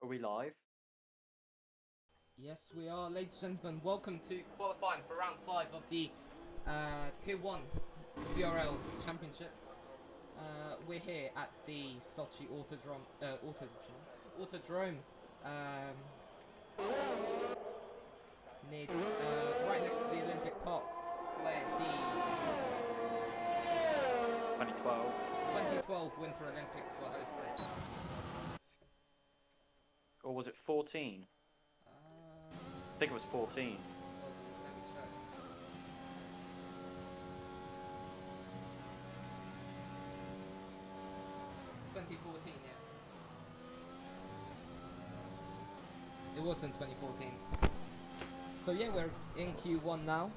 Are we live? Yes, we are, ladies and gentlemen. Welcome to qualifying for round 5 of the Tier 1 VRL Championship. We're here at the Sochi Autodrom, um, right next to the Olympic Park, where the 2012. 2012 Winter Olympics were hosted. Or was it 14? I think it was 14. Let me check. 2014, yeah. It was in 2014. So yeah, we're in Q1 now.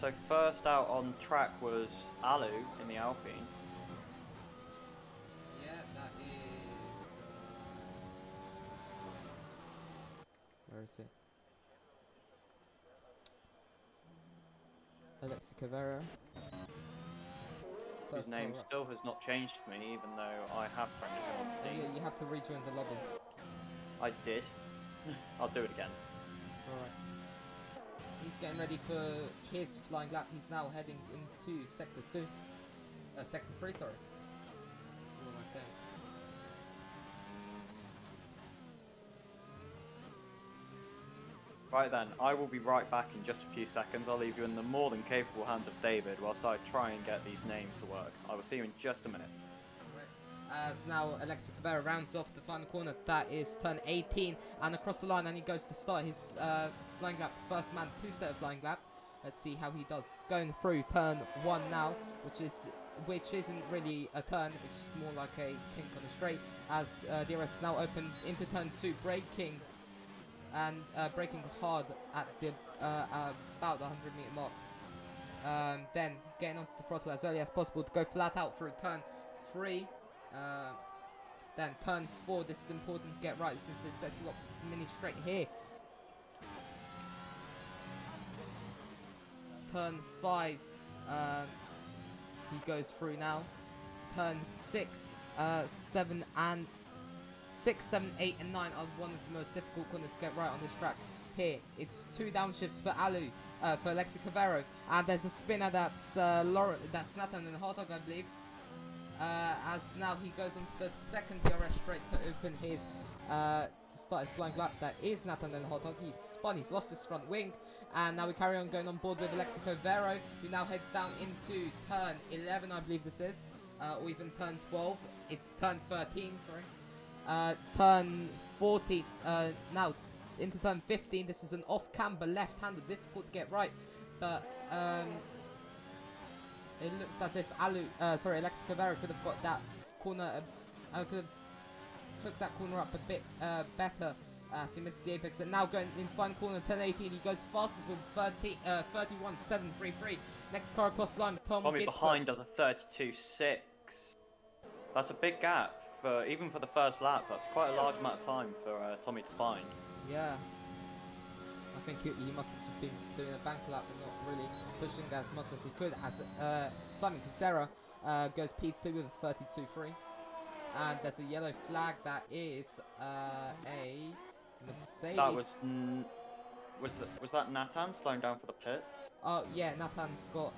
So first out on track was Alu in the Alpine. Yeah, that is. Where is it? Alexi Cavero. His First name car up. still has not changed for me, even though I have friended him on Oh, Steam. yeah, you have to rejoin the lobby. I did. I'll do it again. Alright. He's getting ready for his flying lap. He's now heading into Sector 2. Sector 3, sorry. What am I saying? Right then, I will be right back in just a few seconds. I'll leave you in the more than capable hands of David whilst I try and get these names to work. I will see you in just a minute. As now Alexa Cabrera rounds off the final corner, that is turn 18, and across the line, and he goes to start his flying lap, first man to set a flying lap. Let's see how he does. Going through turn 1 now, which isn't really a turn, it's just more like a kink on a straight, as DRS now open into turn 2, braking and braking hard at the about the 100-meter mark. Then getting onto the throttle as early as possible to go flat out through turn 3. Then turn 4, this is important to get right since it's setting up this mini straight here. Turn 5, he goes through now. Turn 6, 7 and 6, 7, 8 and 9 are one of the most difficult corners to get right on this track. Here, it's 2 downshifts for Alu, for Alexi Cavero, and there's a spinner that's that's Nathan and Hotdog, I believe. As now he goes on to the second DRS straight to open his to start his flying lap. That is Nathan and Hotdog. He's spun, he's lost his front wing, and now we carry on going on board with Alexi Cavero, who now heads down into turn 11, I believe this is, or even turn 12. It's turn 13, sorry. Turn 14, now into turn 15. This is an off-camber left-hander, difficult to get right, but it looks as if Alexis Cavero could have got that corner, could have hooked that corner up a bit better as he misses the apex. And now going in final corner, 10-18, he goes fastest with 31.733. Next car across the line, Tommy behind does a 32.6. That's a big gap for even for the first lap. That's quite a large amount of time for Tommy to find. Yeah. I think he must have just been doing a bank lap and not really pushing as much as he could. As Simon Casera goes P2 with a 32.3. And there's a yellow flag that is a Mercedes. That was that Nathan slowing down for the pits? Oh yeah, Nathan's got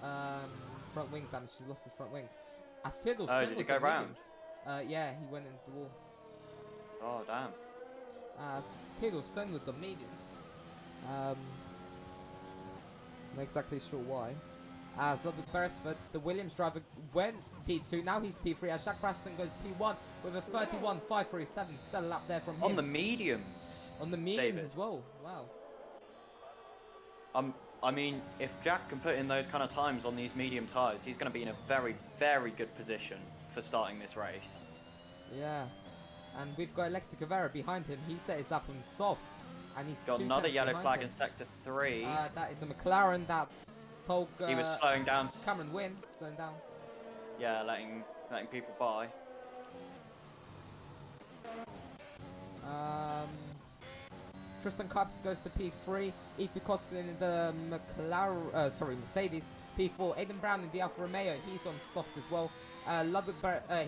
front wing damage. He's lost his front wing. As Tiddle Did he go round? Yeah, he went into the wall. Oh damn. As Tiddle Stonewards on mediums. Not exactly sure why. As Ludwig Beresford, the Williams driver, went P2. Now he's P3. As Jack Braston goes P1 with a 31.537. Still a lap there from him. On the mediums. On the mediums David. as well. Wow. I mean, if Jack can put in those kind of times on these medium tyres, he's going to be in a very, very good position for starting this race. Yeah. And we've got Alexi Cavera behind him. He set his lap on soft. And he's got another yellow flag in sector 3. That is a McLaren. That's told. He was slowing down. Cameron Wynn slowing down. Yeah, letting people by. Tristan Cups goes to P3. Ethan Costin in the Mercedes. P4. Aidan Brown in the Alfa Romeo. He's on soft as well.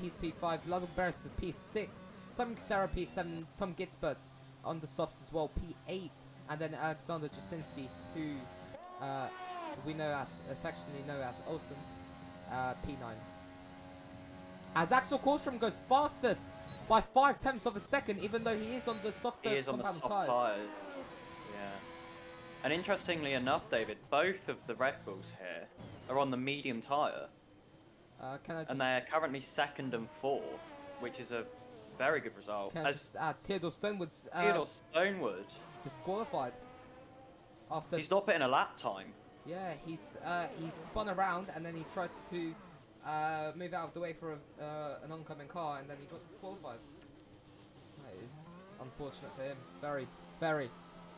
He's P5. Ludwig Beresford P6. Simon Kisara P7, Tom Gitzberts on the softs as well, P8, and then Alexander Jasinski, who we know as affectionately know as Olsen, P9. As Axel Korstrom goes fastest by 5/10 of a second, even though he is on the softer He is on the compound soft tyres. Yeah. And interestingly enough, David, both of the Red Bulls here are on the medium tyre. And they're currently 2nd and 4th, which is a very good result. Can I just add, Theodore Stonewood's Theodore Stonewood disqualified. After he's not putting a lap time. Yeah, he's spun around and then he tried to move out of the way for an oncoming car, and then he got disqualified. That is unfortunate for him. Very, very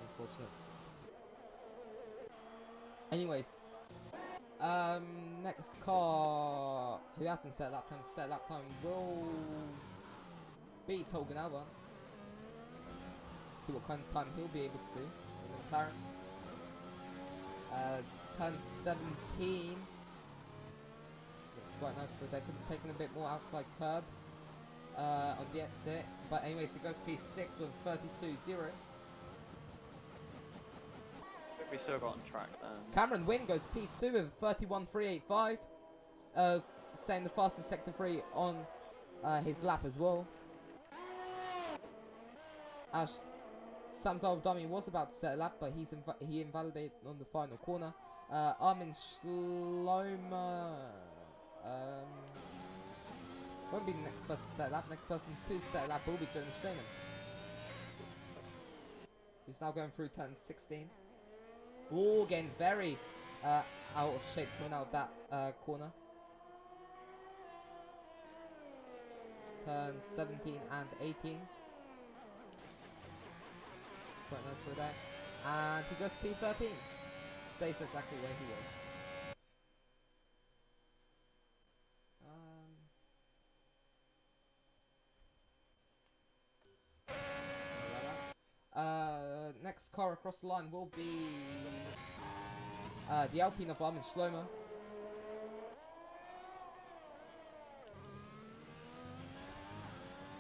unfortunate. Anyways, next car who hasn't set lap time will be Tolgan Alba. See what kind of time he'll be able to do in the McLaren. Turn 17. Looks quite nice for they could have taken a bit more outside curb on the exit. But anyways, it goes P6 with 32.0. We still got on track then. Cameron Wynn goes P2 with 31.385. Saying the fastest sector 3 on his lap as well. As Sam's old dummy was about to set a lap, but he invalidated on the final corner. Armin Schlomer won't be the next person to set a lap. Next person to set a lap will be Jonas Strainham, who's now going through turn 16. Oh, getting very out of shape coming out of that corner. Turns 17 and 18. Quite nice for that. And he goes P13. Stays exactly where he was. Next car across the line will be the Alpine of Armin Schlomer.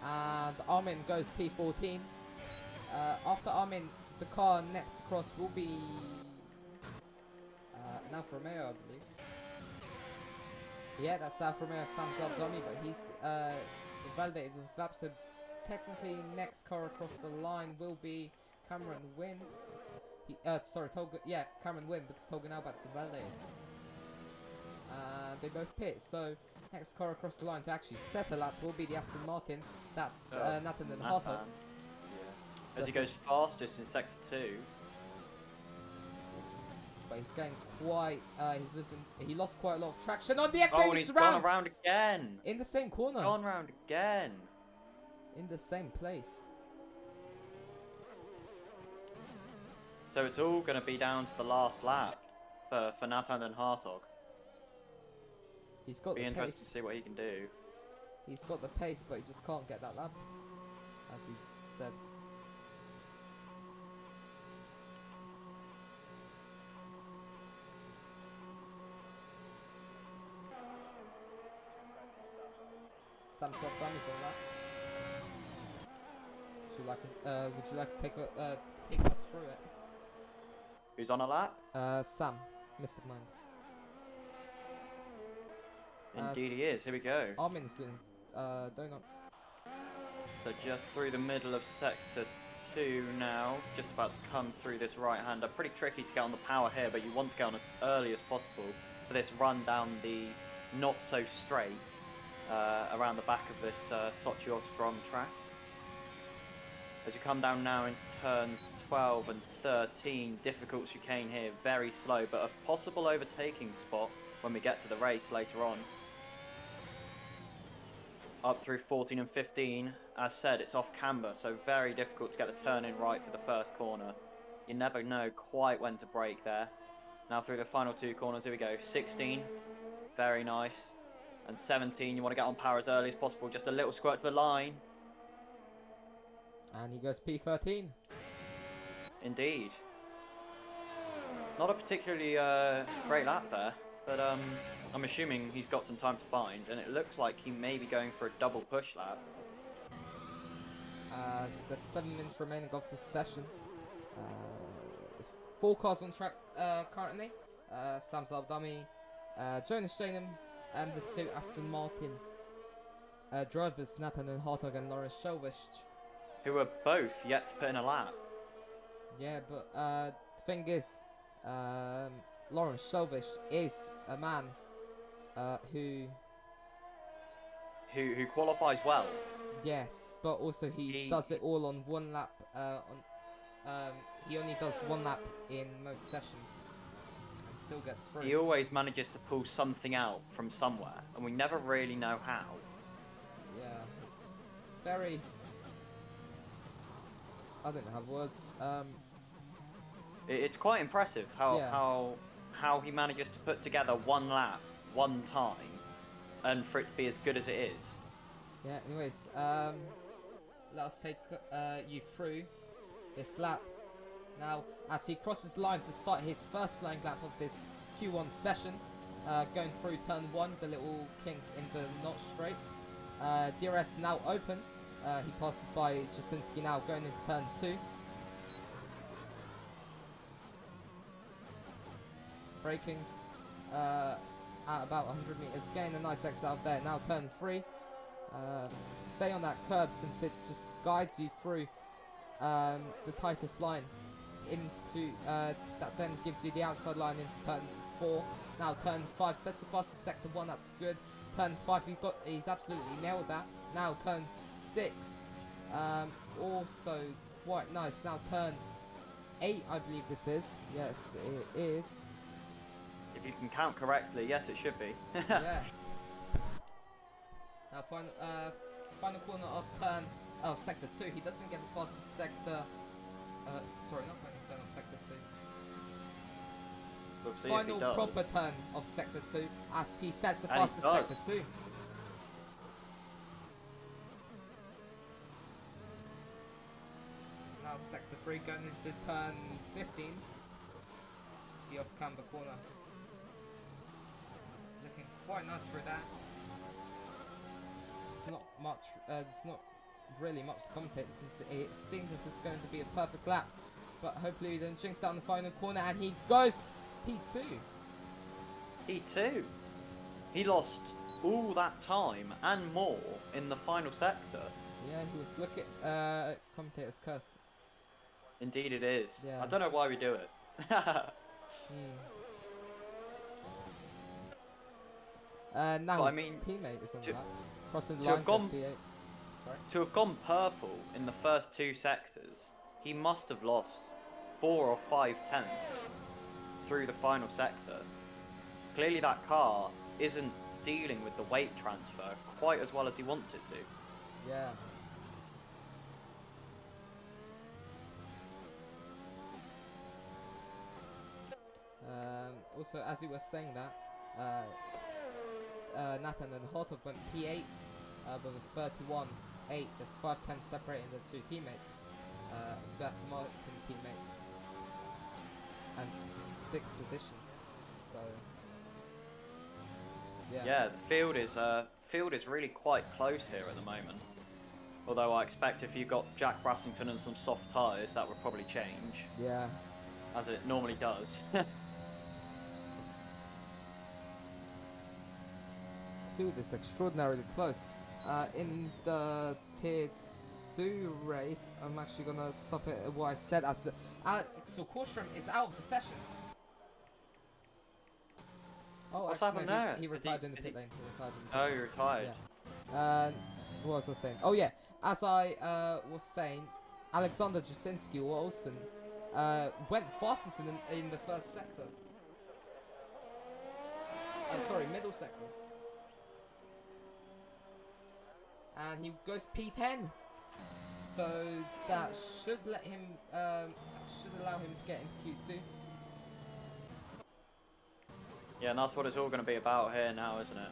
And Armin goes P14. After Armin, the car next across will be an Alfa Romeo, I believe. Yeah, that's the Alfa Romeo of Sam Zaldami, but he's validated his lap, so technically next car across the line will be Cameron Wynn. Cameron Wynn, because Tolgan Albat's invalidated. They both pit, so next car across the line to actually set a lap will be the Aston Martin. That's Nathan and Hartog. As he goes fastest in sector 2. But he's getting quite, he lost quite a lot of traction on the exit. Oh, and he's gone around again. In the same corner. Gone round again. In the same place. So it's all going to be down to the last lap for Nathan and Hartog. He's got the pace. Be interested to see what he can do. He's got the pace, but he just can't get that lap, as he said. Sam Swap Dummies on that. Would you like to take us through it? Who's on a lap? Sam, Mystic Mind. Indeed he is. Here we go. Armin's doing donuts. So just through the middle of sector 2 now. Just about to come through this right-hander. Pretty tricky to get on the power here, but you want to get on as early as possible for this run down the not so straight around the back of this Sochi Autodrom track. As you come down now into turns 12 and 13, difficult chicane here, very slow, but a possible overtaking spot when we get to the race later on. Up through 14 and 15, as said, it's off camber, so very difficult to get the turn in right for the first corner. You never know quite when to brake there. Now through the final 2 corners, here we go. 16, very nice. And 17, you want to get on power as early as possible, just a little squirt to the line. And he goes P13. Indeed. Not a particularly great lap there, but I'm assuming he's got some time to find, and it looks like he may be going for a double push lap. There's 7 minutes remaining of the session. 4 cars on track currently. Sam Zaldami, Jonas Janum, and the 2 Aston Martin drivers, Nathan and Hartog and Lawrence Chaves. Who are both yet to put in a lap. Yeah, but the thing is, Lawrence Chaves is a man who qualifies well. yes, but also he does it all on 1 lap. He only does 1 lap in most sessions and still gets through. He always manages to pull something out from somewhere, and we never really know how. Yeah, it's very. I don't have words. It's quite impressive how he manages to put together 1 lap, 1 time, and for it to be as good as it is. Yeah. Anyways, let us take you through this lap. Now, as he crosses the line to start his first flying lap of this Q1 session, going through turn 1, the little kink in the notch straight. DRS now open. He passes by Jasinski now going into turn 2. Braking at about 100 meters. Getting a nice exit out there. Now turn 3. Stay on that curb since it just guides you through the tightest line into that then gives you the outside line into turn 4. Now turn 5 sets the fastest sector 1, that's good. Turn 5 he's absolutely nailed that. Now turn 6 also quite nice. Now turn 8 I believe this is. Yes it is. If you can count correctly, yes it should be. Yeah. Now final corner of sector 2. He doesn't get the fastest sector. Sorry, not final turn of sector 2. We'll see Final if he does. proper turn of sector 2 as he sets the And fastest he does. sector 2. Now sector 3 going into turn 15. The off camber corner. Looking quite nice for that. It's not much. There's not really much to commentate since it seems as it's going to be a perfect lap. But hopefully he doesn't jinx down the final corner and he goes P2. P2. He lost all that time and more in the final sector. Yeah, he was looking. Commentator's curse. Indeed it is. Yeah. I don't know why we do it. Now But I his mean, teammate is on the lap. Crossing the to line, have gone- just P8. Sorry? To have gone purple in the first 2 sectors, he must have lost 4 or 5 tenths through the final sector. Clearly that car isn't dealing with the weight transfer quite as well as he wants it to. Yeah. Also, as he was saying that, Nathan and Hartog went P8 with a 31.8. There's 5 tenths separating the 2 teammates, 2 Aston Martin teammates, and 6 positions. So Yeah, the field is really quite close here at the moment. Although I expect if you got Jack Brassington and some soft tyres, that would probably change, yeah. as it normally does. Field is extraordinarily close. In the tier 2 race, I'm actually gonna stop it at what I said as so Korstrom is out of the session. Oh, What's actually, happened no, there? he Is retired he- in the is pit he- lane. He retired in the pit Oh, lane. you're retired. Yeah. What was I saying? Oh yeah, as I was saying, Alexander Jasinski or Olsen went fastest in the first sector. Sorry, middle sector. And he goes P10. So that should let him, should allow him to get into Q2. Yeah, and that's what it's all going to be about here now, isn't it?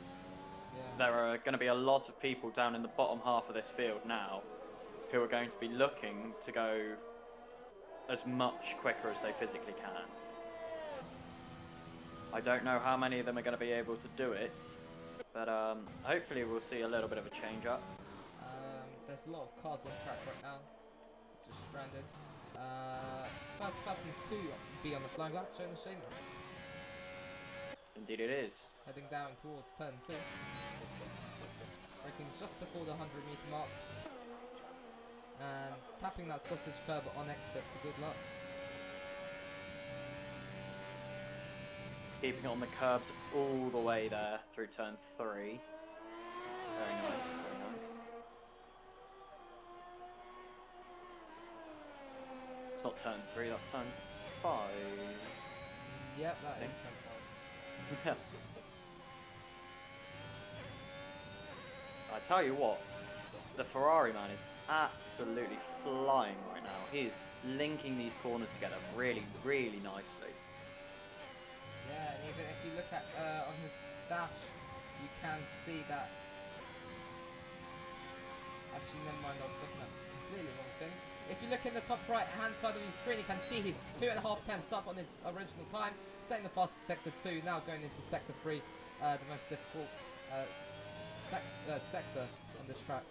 Yeah. There are going to be a lot of people down in the bottom half of this field now who are going to be looking to go as much quicker as they physically can. I don't know how many of them are going to be able to do it, but hopefully we'll see a little bit of a change up. there's a lot of cars on track right now, just stranded. First person to be on the flying lap, Jonas Shane, Indeed it is. heading down towards turn 2. Braking just before the 100-meter mark. And tapping that sausage curb on exit for good luck. Keeping it on the curbs all the way there through turn 3. Very nice, very nice. It's not turn 3, that's turn 5. Yep, that is turn 5. I tell you what, the Ferrari man is absolutely flying right now. He is linking these corners together really, really nicely. Yeah, and even if you look at on his dash, you can see that. Actually, never mind. I was looking at completely wrong thing. If you look in the top right-hand side of your screen, you can see he's 2.5 temps up on his original climb, setting the fastest sector 2. Now going into sector 3, the most difficult sector on this track.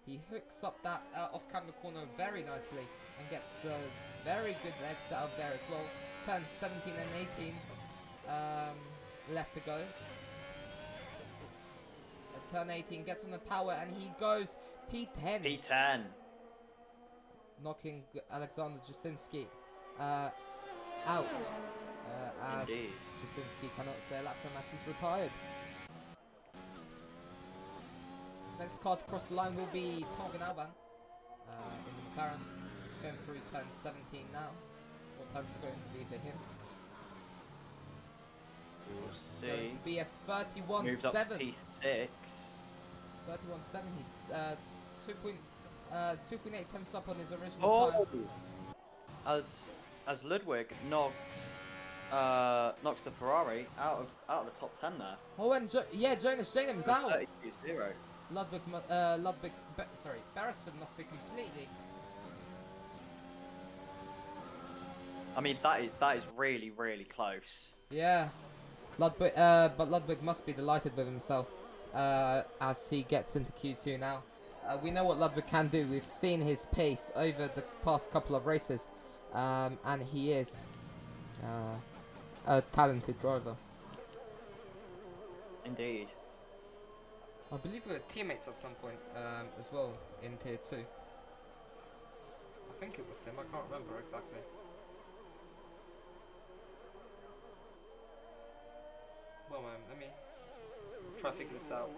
He hooks up that off-camera corner very nicely and gets a very good exit out of there as well. Turns 17 and 18 left to go. At turn 18 gets on the power and he goes P10. P10. Knocking Alexander Jasinski out. As Indeed. Jasinski cannot say a lap time as he's retired. Next car to cross the line will be Torgen Alban in the McLaren, going through turn 17 now. What turn's going to be for him? We'll Going see. to be a 31.7. Moves up to P6. 31.7. He's 2.8 temps up on his original time. As Ludwig knocks the Ferrari out of the top 10 there. Oh, and Jonas Shanem's out. 32-0. Beresford must be completely. I mean, that is really, really close. Yeah, but Ludwig must be delighted with himself as he gets into Q2 now. We know what Ludwig can do. We've seen his pace over the past couple of races, and he is a talented driver. Indeed. I believe we were teammates at some point as well in Tier 2. I think it was him, I can't remember exactly. Well, let me try to figure this out.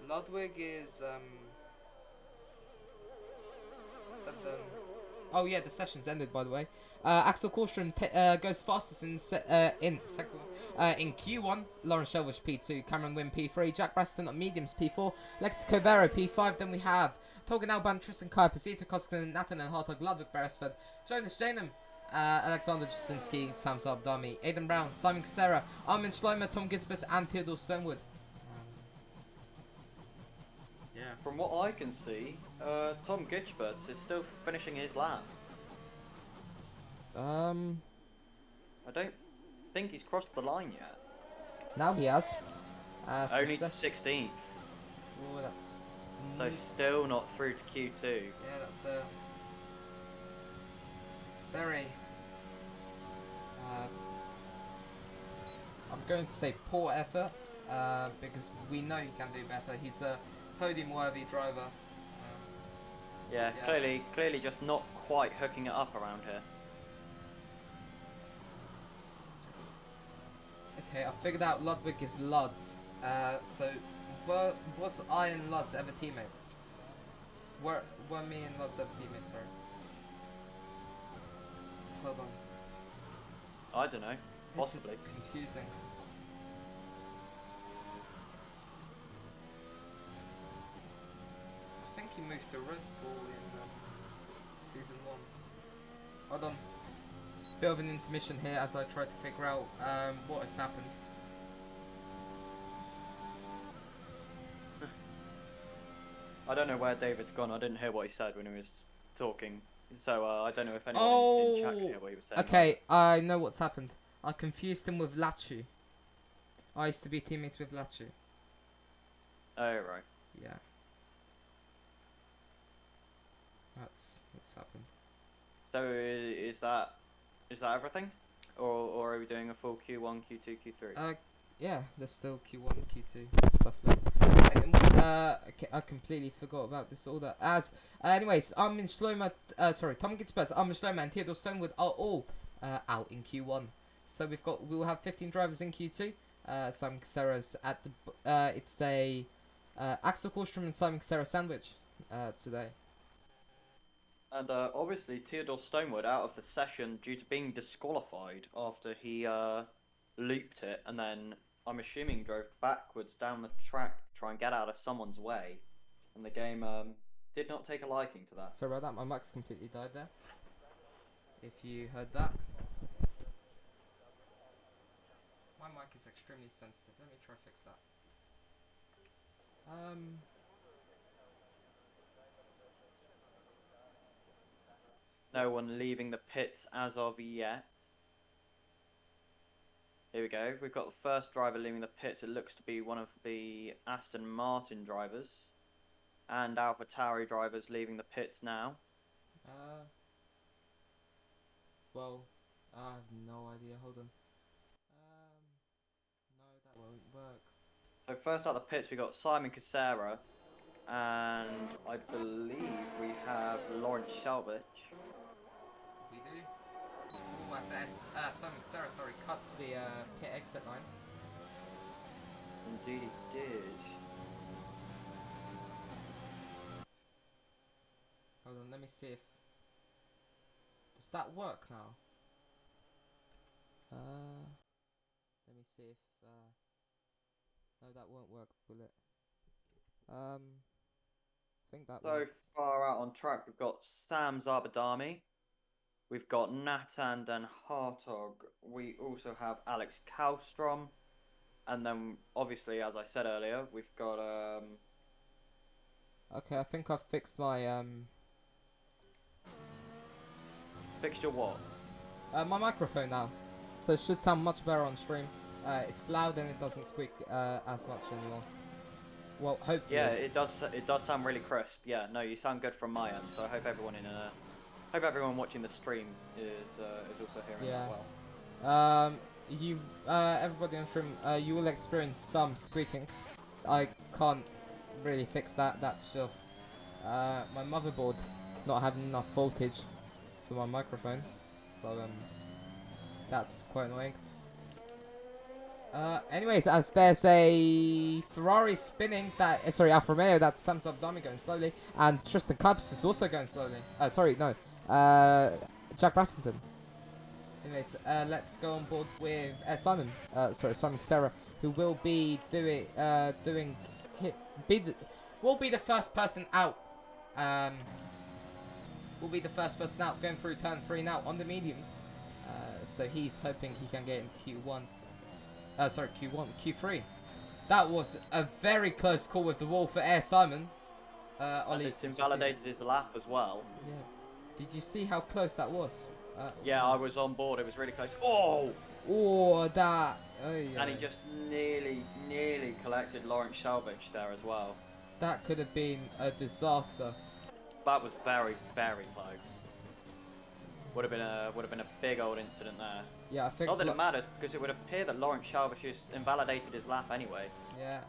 Ludwig is oh yeah, the session's ended by the way. Axel Korstrom goes fastest in in Q1. Lauren Shelvish P2, Cameron Wynn P3, Jack Braston at mediums P4, Lex Covero P5. Then we have Torgen Alban, Tristan Kuiper, Zita Koskinen, Nathan and Hartog, Ludwig Beresford, Jonas Janum, Alexander Jasinski, Sam Abdami, Aidan Brown, Simon Casera, Armin Schleimer, Tom Gisbert, and Theodore Stonewood. Yeah. From what I can see, Tom Gitchberts is still finishing his lap. I don't think he's crossed the line yet. Now he has. Only to 16th. Oh, that's... So still not through to Q2. Yeah, that's a very... I'm going to say poor effort, because we know he can do better. He's a podium-worthy driver. Yeah, clearly just not quite hooking it up around here. Okay, I figured out Ludwig is Luds. So, was I and Luds ever teammates? Were me and Luds ever teammates, sorry? Hold on. I don't know. Possibly. This is confusing. I think he moved to Red Bull in season 1. Hold on. Bit of an intermission here as I try to figure out what has happened. I don't know where David's gone. I didn't hear what he said when he was talking. So I don't know if anyone in chat can hear what he was saying. Okay, I know what's happened. I confused him with Lachu. I used to be teammates with Lachu. Oh, right. Yeah. That's what's happened. So is that everything, or are we doing a full Q1, Q2, Q3? Yeah, there's still Q1, Q2 stuff left. I completely forgot about this order. Anyways, I'm in Slowman. Sorry, Tom gets Spurs. I'm in Slowman. Theodore Stonewood are all out in Q1. So we'll have 15 drivers in Q2. Simon Casera's at the. It's a Axel Korstrom and Simon Casera sandwich today. And obviously Theodore Stonewood out of the session due to being disqualified after he looped it and then I'm assuming drove backwards down the track to try and get out of someone's way. And the game did not take a liking to that. Sorry about that. My mic's completely died there. If you heard that. My mic is extremely sensitive. Let me try to fix that. No one leaving the pits as of yet. Here we go. We've got the first driver leaving the pits. It looks to be one of the Aston Martin drivers. And AlphaTauri drivers leaving the pits now. Well, I have no idea. Hold on. No, that won't work. So first out the pits we got Simon Casera. And I believe we have Lawrence Shelvich. We do. Oh, Simon Casera, sorry, cuts the pit exit line. Indeed he did. Hold on, let me see if... Does that work now? Let me see if... No, that won't work, will it? I think that So works. far out on track, we've got Sam Zabadami. We've got Nathan Den Hartog. We also have Alex Kallstrom. And then, obviously, as I said earlier, we've got... Okay, I think I've fixed my... Fixed your what? my microphone now. So it should sound much better on stream. It's loud and it doesn't squeak as much anymore. Well, hopefully. Yeah, it does. It does sound really crisp. Yeah, no, you sound good from my end. So I hope everyone watching the stream is also hearing that well. Everybody on stream, you will experience some squeaking. I can't really fix that. That's just my motherboard not having enough voltage for my microphone. So that's quite annoying. Anyways, as there's a Ferrari spinning that, sorry, Alfa Romeo, that's Sam Zabdami going slowly, and Tristan Kuipers is also going slowly. Sorry, no, Jack Brassington. Anyways, let's go on board with Simon Casera, who will be will be the first person out. Will be the first person out going through turn 3 now on the mediums. So he's hoping he can get in Q1. Q3. That was a very close call with the wall for Air Simon. And it's invalidated his lap as well. Yeah. Did you see how close that was? Yeah, I was on board. It was really close. Oh! Oh, that. And he just nearly collected Lawrence Shelvich there as well. That could have been a disaster. That was very, very close. Would have been a big old incident there. Yeah, I think. Not that it matters, because it would appear that Lawrence Shelvich has invalidated his lap anyway. Yeah.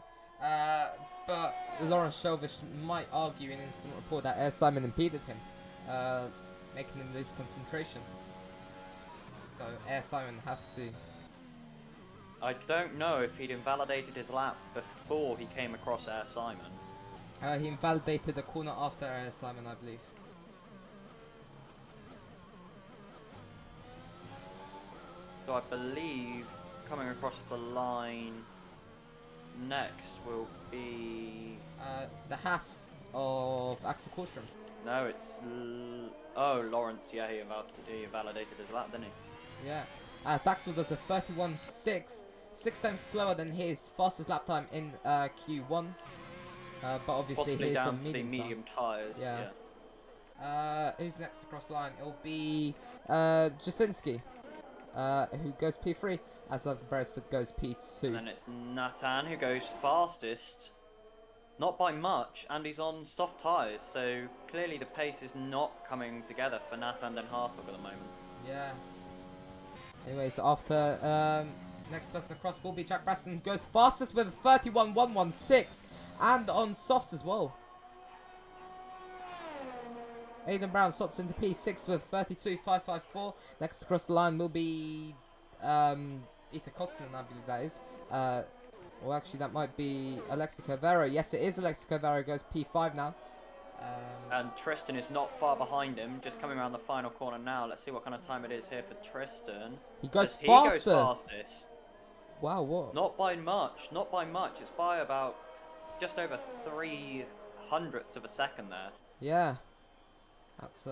But Lawrence Shelvich might argue in instant report that Air Simon impeded him, making him lose concentration. So Air Simon has to. I don't know if he'd invalidated his lap before he came across Air Simon. He invalidated the corner after Air Simon, I believe. So I believe coming across the line next will be... the Haas of Axel Korstrom. No, it's... Lawrence, yeah, he invalidated his lap, didn't he? Yeah. Axel does a 31.6, 6 times slower than his fastest lap time in Q1. But obviously possibly he's down a to the medium tyres, yeah. Who's next across the line? It'll be Jasinski. Who goes P3 as Beresford goes P2. And then it's Nathan who goes fastest. Not by much, and he's on soft tyres, so clearly the pace is not coming together for Nathan and Hartog at the moment. Yeah. Anyways, after next person across will be Jack Braston, goes fastest with 31.116 and on softs as well. Aidan Brown slots into P6 with 32.554. Next across the line will be Ethan Koskinen, I believe that is. Or actually, that might be Alexa Cavero. Yes, it is Alexa Cavero. Goes P5 now. And Tristan is not far behind him, just coming around the final corner now. Let's see what kind of time it is here for Tristan. He goes He fastest. goes fastest. Wow, what? Not by much, not by much. It's by about just over 0.03 of a second there. Yeah. That's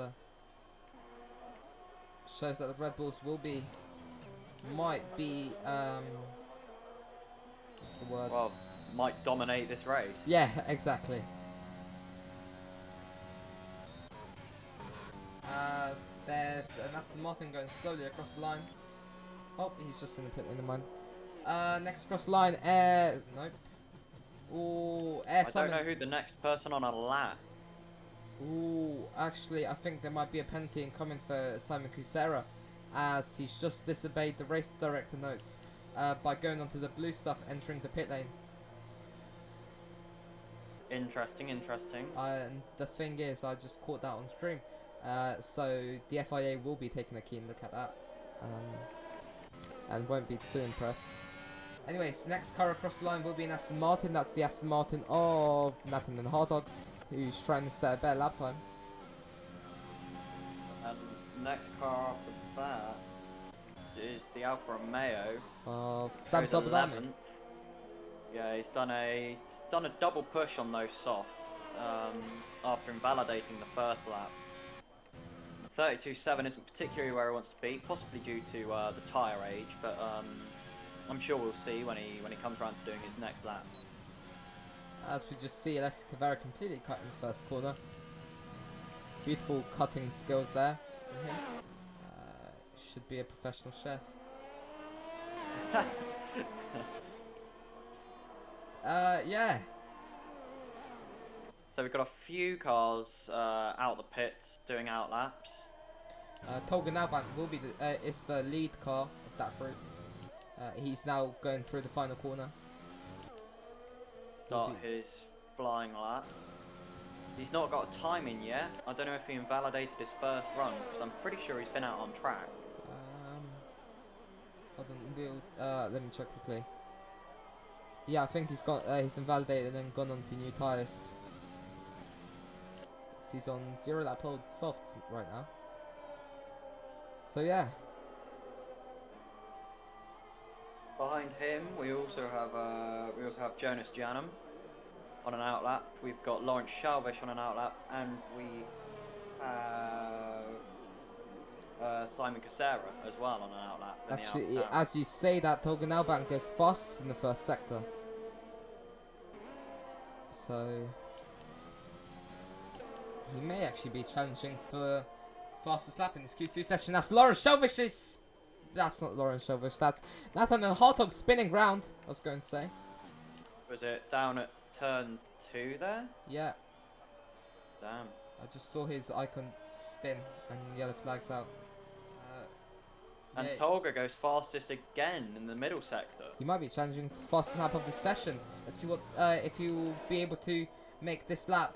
shows that the Red Bulls might be what's the word? Well, might dominate this race. Yeah, exactly. There's an Aston Martin going slowly across the line. Oh, he's just in the pit lane, never mind. Next across the line, nope. Ooh, I don't know who the next person on a lap. Ooh, actually, I think there might be a penalty incoming for Simon Kusera, as he's just disobeyed the race director notes by going onto the blue stuff, entering the pit lane. Interesting, interesting. And the thing is, I just caught that on stream, so the FIA will be taking a keen look at that, and won't be too impressed. Anyways, next car across the line will be an Aston Martin. That's the Aston Martin of Nathan and Hardog, who's trying to set a better lap time. And next car after that is the Alfa Romeo Of Sam goes Sobadami. 11th. Yeah, he's done a double push on those softs after invalidating the first lap. 32.7 isn't particularly where he wants to be, possibly due to the tyre age, but I'm sure we'll see when he comes around to doing his next lap. As we just see Alexis Cavera completely cut in the first corner. Beautiful cutting skills there from him. Should be a professional chef. Yeah. So we've got a few cars out the pits doing out laps. Tolga Nalbank will be is the lead car of that group. He's now going through the final corner. Start his flying lap. He's not got a time in yet. I don't know if he invalidated his first run, because I'm pretty sure he's been out on track. Hold on, let me check quickly. Yeah, I think he's invalidated and then gone on to new tyres. He's on 0 lap old softs right now. So yeah. Behind him, we also have Jonas Janum on an outlap. We've got Lawrence Chaves on an outlap, and we have Simon Casera as well on an outlap. Actually, as you say that, Tolga Nalbank goes fastest in the first sector. So he may actually be challenging for fastest lap in this Q2 session. That's Lawrence Shelvish's. That's not Lawrence Shelvish. That's Nathan and Hartog spinning round. I was going to say. Was it down at turn 2 there? Yeah. Damn. I just saw his icon spin and yellow flags out. And yeah. Tolga goes fastest again in the middle sector. He might be challenging for fastest lap of the session. Let's see what if he'll be able to make this lap.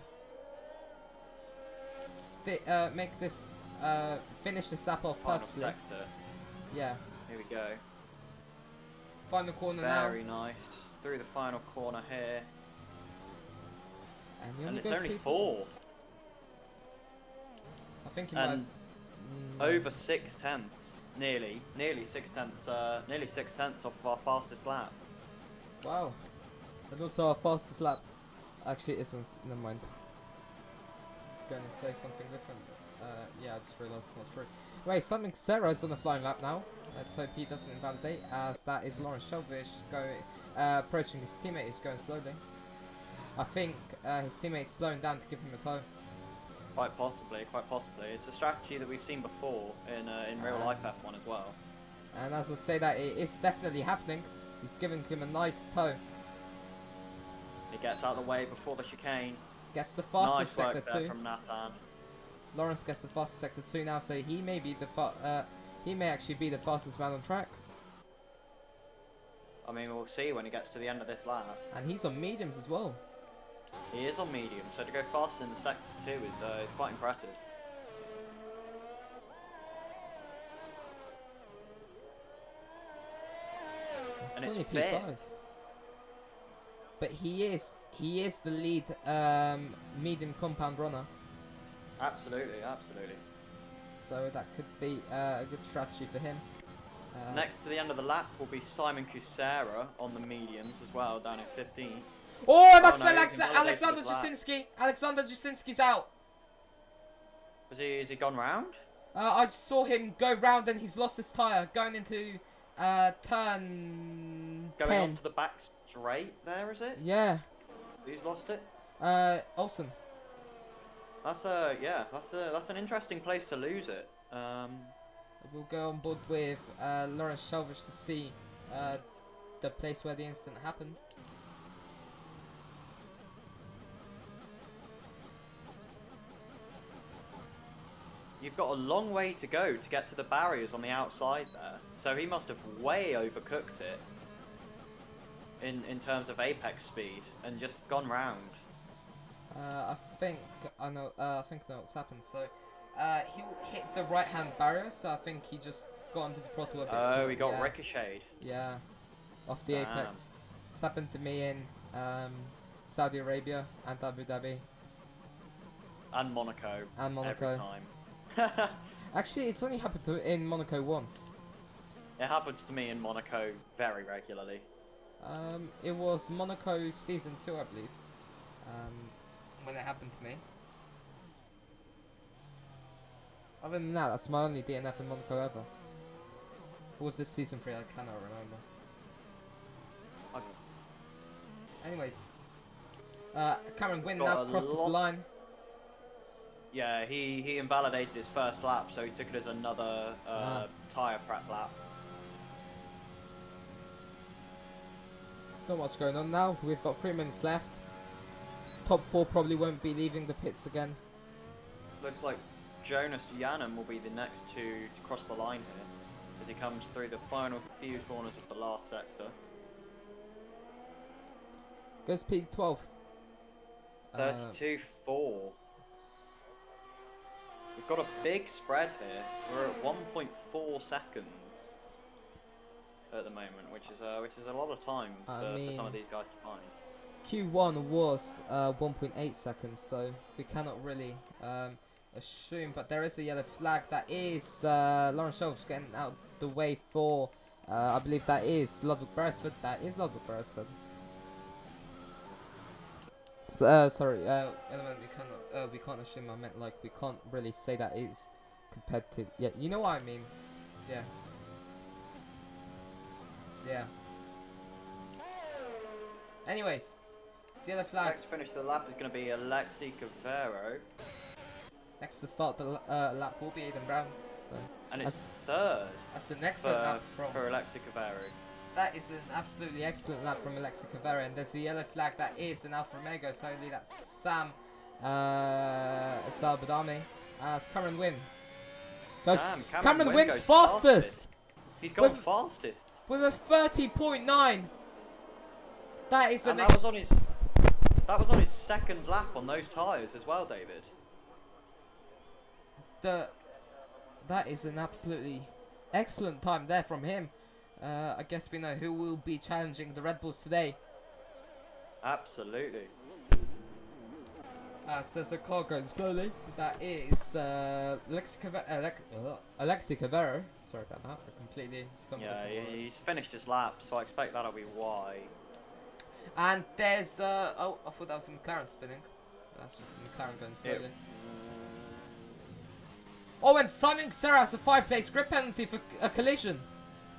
Finish this lap off Final perfectly. sector. Yeah. Here we go. Final corner now. Very nice. Through the final corner here. And it's only fourth. I think he might. Over 6/10. Nearly 6/10 off our fastest lap. Wow. And also our fastest lap. Actually, it isn't. Never mind. It's going to say something different. Yeah, I just realised it's not true. Wait, something Sarah's on the flying lap now. Let's hope he doesn't invalidate, as that is Lawrence Shelvish going approaching his teammate who's going slowly. I think his teammate's slowing down to give him a tow. Quite possibly. It's a strategy that we've seen before in real life F1 as well. And as I say that, it is definitely happening. He's giving him a nice tow. He gets out of the way before the chicane. Gets the fastest Nice work sector there 2. from Nathan. Lawrence gets the fastest sector 2 now, so he may be he may actually be the fastest man on track. I mean, we'll see when he gets to the end of this lap. And he's on mediums as well. He is on medium, so to go faster in the sector 2 is quite impressive. And it's only fifth. P5. But he is the lead medium compound runner. Absolutely, absolutely. So that could be a good strategy for him. Next to the end of the lap will be Simon Kusera on the mediums as well, down in 15th. Oh, that's no, Alexander Jasinski. Alexander Jasinski's out. Has he gone round? I saw him go round and he's lost his tyre going into turn Going 10. on to the back straight there, is it? Yeah. Who's lost it? Olsen. That's an interesting place to lose it. We'll go on board with Lawrence Chaves to see the place where the incident happened. You've got a long way to go to get to the barriers on the outside there. So he must have way overcooked it in terms of apex speed and just gone round. I think I know what's happened. So he hit the right-hand barrier, so I think he just got onto the throttle a bit. Oh, he got ricocheted. Yeah, off the apex. It's happened to me in Saudi Arabia and Abu Dhabi. And Monaco. Every time. Actually, it's only happened in Monaco once. It happens to me in Monaco very regularly. It was Monaco season 2, I believe. When it happened to me. Other than that, that's my only DNF in Monaco ever. Or was this season 3? I cannot remember. Anyways, Cameron Wynn now crosses the line. Yeah, he invalidated his first lap, so he took it as another tyre prep lap. It's not much going on now. We've got 3 minutes left. Top 4 probably won't be leaving the pits again. Looks like Jonas Janum will be the next to cross the line here, as he comes through the final few corners of the last sector. Goes P12. 32.4. We've got a big spread here. We're at 1.4 seconds at the moment, which is a lot of time for some of these guys to find. Q1 was 1.8 seconds, so we cannot really assume, but there is a yellow flag. That is Lawrence Chaves getting out the way for, I believe that is Ludwig Beresford. That is Ludwig Beresford. Sorry, element we can't assume. I meant like we can't really say that is competitive. Yeah, you know what I mean. Yeah. Yeah. Anyways, yellow flag. Next to finish the lap is going to be Alexi Cavero. Next to start the lap will be Aidan Brown. So. And it's third. That's an excellent lap for Alexi Cavero. That is an absolutely excellent lap from Alexi Cavero, and there's a yellow flag that is an Alfa Romeo, so hopefully that's Sam Salbadami. It's Cameron Wynn. Cameron Wynn's fastest! He's gone fastest. With a 30.9. That is and that was on his second lap on those tyres as well, David. That is an absolutely excellent time there from him. I guess we know who will be challenging the Red Bulls today. Absolutely. So there's a car going slowly. That is Alexi Cavero. Sorry about that. I completely stumbled. Yeah, he's finished his lap, so I expect that'll be why. And there's oh, I thought that was a McLaren spinning. That's just a McLaren going slowly. Oh, and Simon Serra has a 5-place grip penalty for a collision.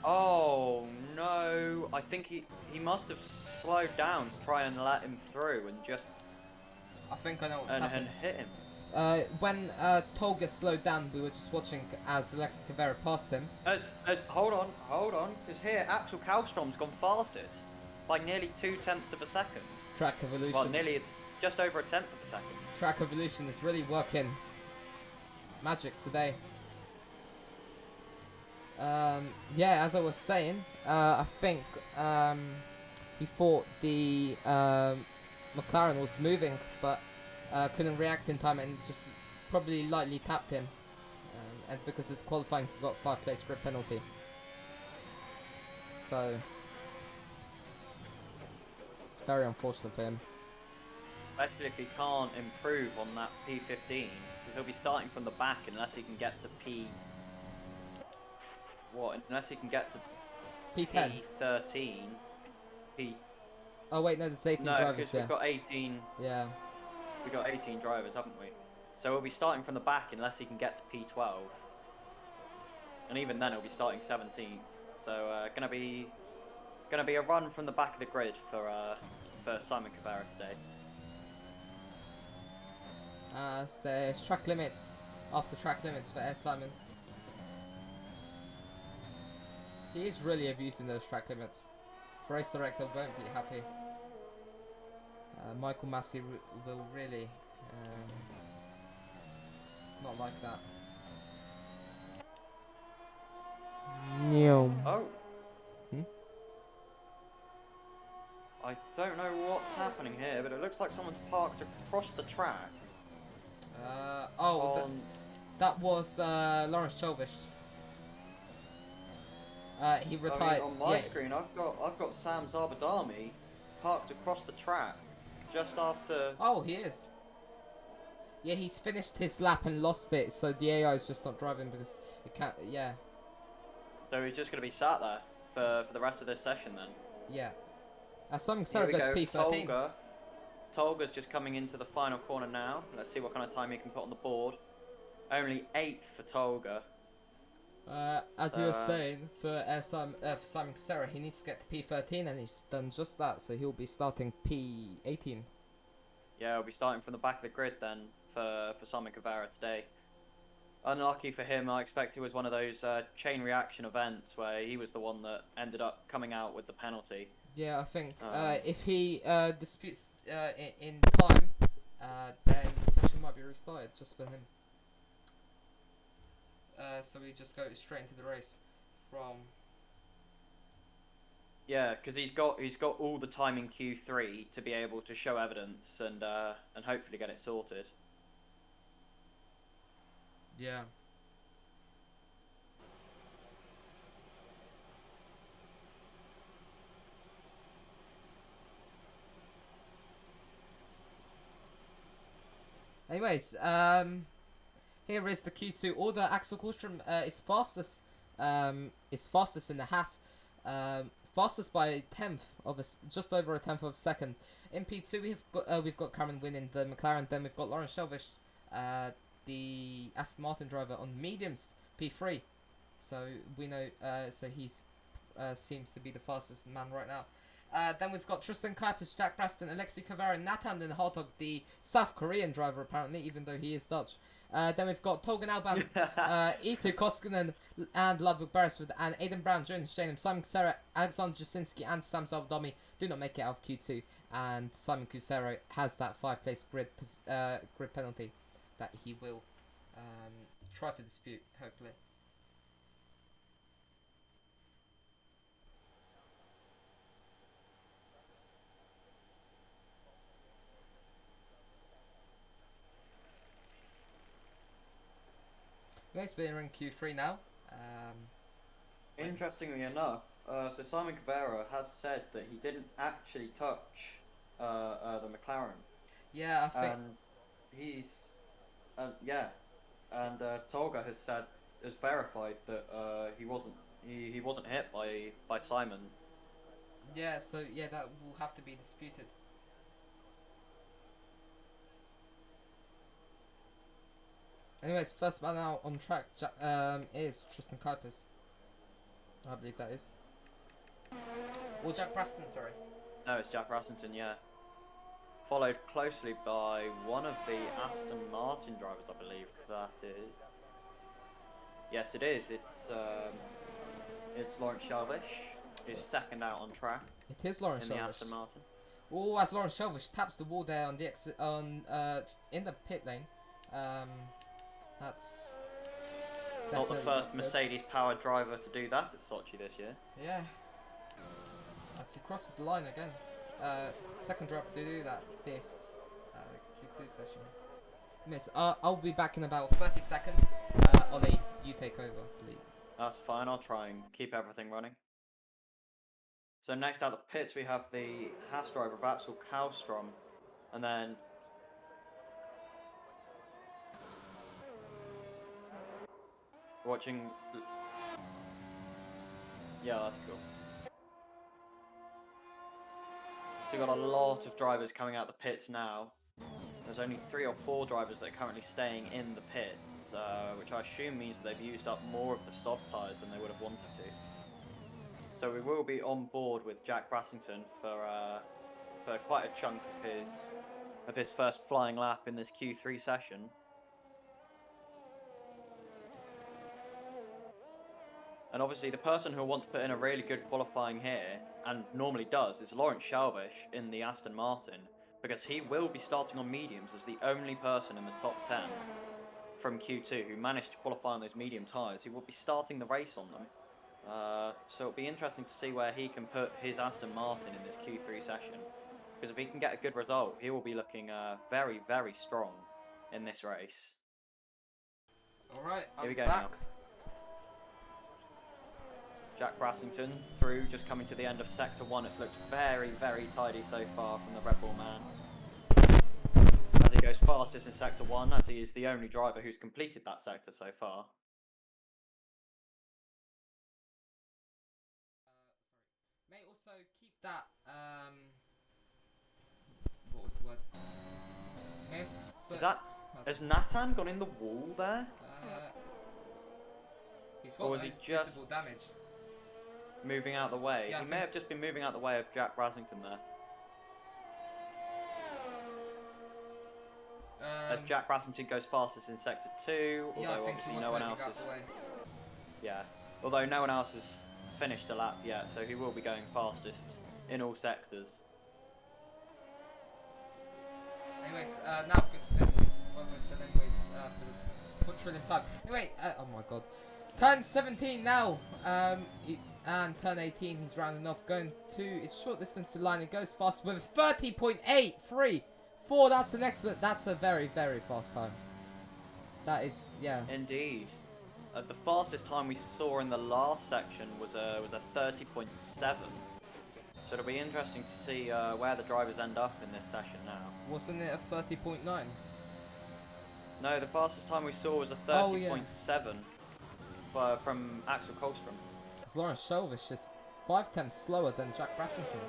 Oh no! I think he must have slowed down to try and let him through and just. I think I know what's happened. And hit him. When Tolga slowed down, we were just watching as Alexi Cavero passed him. Hold on, because here Axel Kallstrom's gone fastest by nearly 0.2 of a second. Track evolution. Well, nearly just over a tenth of a second. Track evolution is really working magic today. Yeah, as I was saying, I think he thought the McLaren was moving, but couldn't react in time and just probably lightly tapped him. And because it's qualifying, he got 5-place grid penalty. So it's very unfortunate for him. Especially if he can't improve on that P15, because he'll be starting from the back unless he can get to Unless he can get to P10. P13. Oh wait, no, there's 18 No, drivers because here. we've got 18. Yeah. We've got 18 drivers, haven't we? So we'll be starting from the back unless he can get to P12. And even then, he'll be starting 17th. So gonna be a run from the back of the grid for Simon Cavara today. So there's track limits, after track limits for Air Simon. He is really abusing those track limits. The race director won't be happy. Michael Massey will really not like that. No. Oh. Hmm? I don't know what's happening here, but it looks like someone's parked across the track. That was Lawrence Chaves. He retired. On my screen, I've got Sam Zarbadami parked across the track just after. Oh, he is. Yeah, he's finished his lap and lost it, so the AI is just not driving because it can't. Yeah. So he's just going to be sat there for the rest of this session then. Yeah. Simon Sarah goes P13. Tolga's just coming into the final corner now. Let's see what kind of time he can put on the board. Only 8th for Tolga. As you were saying, for Simon Sarah, he needs to get to P13, and he's done just that, so he'll be starting P18. Yeah, he'll be starting from the back of the grid then for Simon Cavara today. Unlucky for him, I expect it was one of those chain reaction events where he was the one that ended up coming out with the penalty. Yeah, I think if he disputes in time, then the session might be restarted just for him. So we just go straight into the race from. Yeah, because he's got all the time in Q3 to be able to show evidence and hopefully get it sorted. Yeah. Anyways, here is the Q2 order. Axel Kullstrom is fastest in the Haas, fastest by a tenth of just over a tenth of a second. In P2 we've got Cameron winning the McLaren. Then we've got Lawrence Chaves, the Aston Martin driver on mediums P3. So we know so he's seems to be the fastest man right now. Then we've got Tristan Kuipers, Jack Braston, Alexei Cavara, Nathan Den Hartog, the South Korean driver apparently, even though he is Dutch. Then we've got Togan Alban, Itu Koskinen, and Ludwig Beresford, and Aidan Brown, Jonas Janum, Simon Kusera, Alexander Jasinski, and Sam Zaldomi do not make it out of Q2, and Simon Kusera has that 5-place grid penalty that he will try to dispute, hopefully. We're in Q3 now. Interestingly enough, so Simon Cavara has said that he didn't actually touch the McLaren. Yeah, I think. And he's, and Tolga has verified that he wasn't hit by Simon. Yeah, so yeah, that will have to be disputed. Anyways, first man out on track is Tristan Kuipers. I believe that is. Or Jack Braston, sorry. No, it's Jack Brassington, yeah. Followed closely by one of the Aston Martin drivers, I believe that is. Yes, it is. It's Lawrence Chaves, who's second out on track. It is Lawrence in the Chaves. Aston Martin. Oh, as Lawrence Shelvish taps the wall there on the exit in the pit lane. That's Not the definitely first good. Mercedes-powered driver to do that at Sochi this year. Yeah. As he crosses the line again. Second driver to do that this Q2 session. Miss, I'll be back in about 30 seconds. Ollie, you take over, please. That's fine, I'll try and keep everything running. So next out the pits we have the Haas driver of Axel Kallstrom, and then watching. Yeah, that's cool. So we've got a lot of drivers coming out the pits now. There's only 3 or 4 drivers that are currently staying in the pits, which I assume means that they've used up more of the soft tyres than they would have wanted to. So we will be on board with Jack Brassington for quite a chunk of his first flying lap in this Q3 session. And obviously the person who will want to put in a really good qualifying here, and normally does, is Lawrence Chaves in the Aston Martin, because he will be starting on mediums as the only person in the top 10 from Q2 who managed to qualify on those medium tyres. He will be starting the race on them. So it'll be interesting to see where he can put his Aston Martin in this Q3 session. Because if he can get a good result, he will be looking very, very strong in this race. Alright, Here we I'm go back. now. Jack Brassington through, just coming to the end of Sector 1. It's looked very, very tidy so far from the Red Bull man. As he goes fastest in Sector 1, as he is the only driver who's completed that sector so far. May also keep that, what was the word? May also, Has Nathan gone in the wall there? He's Or got was he just visible damage. moving out the way? Yeah, He may have just been moving out the way of Jack Brassington there. As Jack Brassington goes fastest in Sector 2, although yeah, obviously no one else is. Yeah, although no one else has finished a lap yet, so he will be going fastest in all sectors. Anyways, now, anyways, what I said anyways, for the trillion time. Anyway, oh my god. Turn 17 now, and turn 18, he's rounding off, going to its short distance to line, it goes fast with 30.834, that's a very, very fast time. That is, yeah. Indeed. The fastest time we saw in the last section was a 30.7. So it'll be interesting to see where the drivers end up in this session now. Wasn't it a 30.9? No, the fastest time we saw was a 30.7 from Axel Kallstrom. Lawrence Shelvish is 5 tenths slower than Jack Brassington.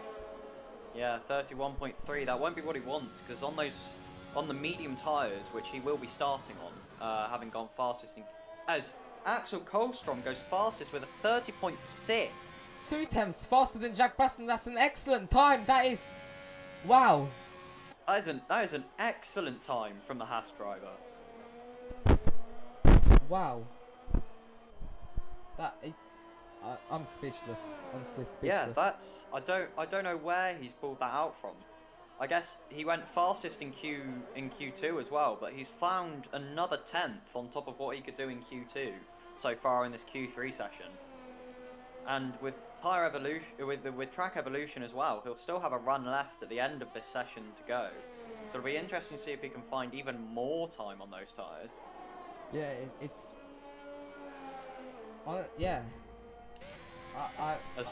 Yeah, 31.3. That won't be what he wants, because on the medium tyres, which he will be starting on, having gone fastest as Axel Kallstrom goes fastest with a 30.6. 2 tenths faster than Jack Brassington. That's an excellent time. That is, wow. That is an excellent time from the Haas driver. Wow. I'm speechless. Honestly speechless. Yeah, I don't know where he's pulled that out from. I guess he went fastest in Q2 as well, but he's found another 10th on top of what he could do in Q2 so far in this Q3 session. And with tire evolution, with track evolution as well, he'll still have a run left at the end of this session to go. So it'll be interesting to see if he can find even more time on those tires. Yeah, it's. Yeah. As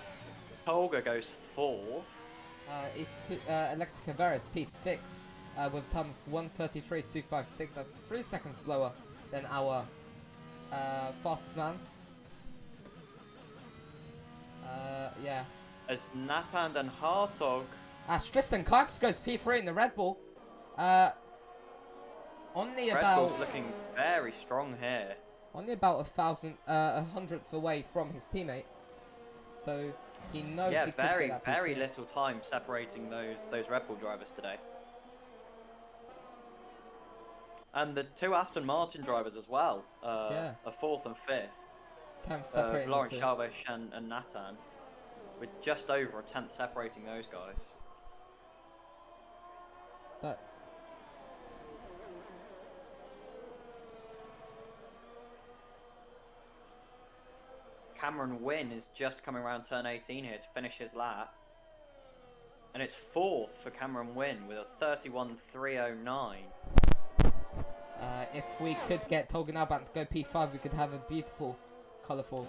Tolga goes 4th. Alexis Caveras, P6, with time of 1:33.256. That's 3 seconds slower than our fastest man. Yeah. As Nathan and Hartog. Tristan Kipes goes P3 in the Red Bull. Only Red about. Bull's looking very strong here. Only about a hundredth away from his teammate. So he knows he could get that very P2. little time separating those Red Bull drivers today. And the 2 Aston Martin drivers as well, a 4th and 5th. Lawrence Chaves and Nathan, with just over a 10th separating those guys. That. Cameron Wynn is just coming around turn 18 here to finish his lap. And it's 4th for Cameron Wynn with a 31.309. If we could get Tolgan Alban to go P5, we could have a beautiful, colourful,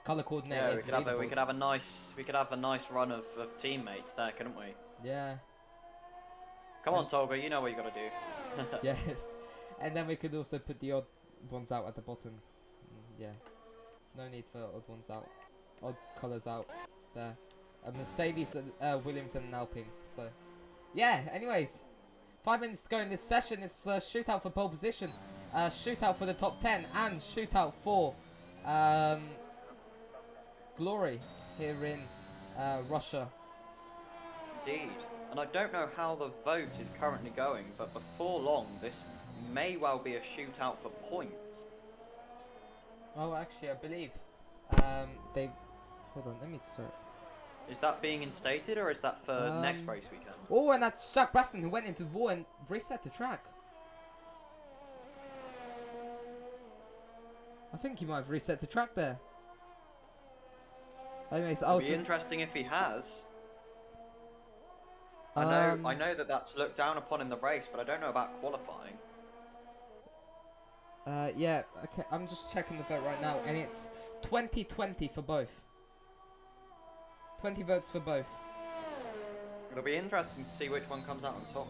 colour coordinated. Yeah, we could have a nice run of teammates there, couldn't we? Yeah. Come on, Tolga, you know what you got to do. Yes. And then we could also put the odd ones out at the bottom. Yeah. No need for odd ones out. Odd colours out there. A Mercedes, Williams and an Alpine. So, yeah, anyways. 5 minutes to go in this session. It's a shootout for pole position. Shootout for the top 10. And shootout for glory here in Russia. Indeed. And I don't know how the vote is currently going, but before long, this may well be a shootout for points. Oh, actually, I believe they... Hold on, let me start. Is that being instated, or is that for next race weekend? Oh, and that's Jack Braston who went into the wall and reset the track. I think he might have reset the track there. Anyways, It'll be interesting if he has. I know that that's looked down upon in the race, but I don't know about qualifying. Yeah, okay, I'm just checking the vote right now, and it's 20-20 for both. 20 votes for both. It'll be interesting to see which one comes out on top.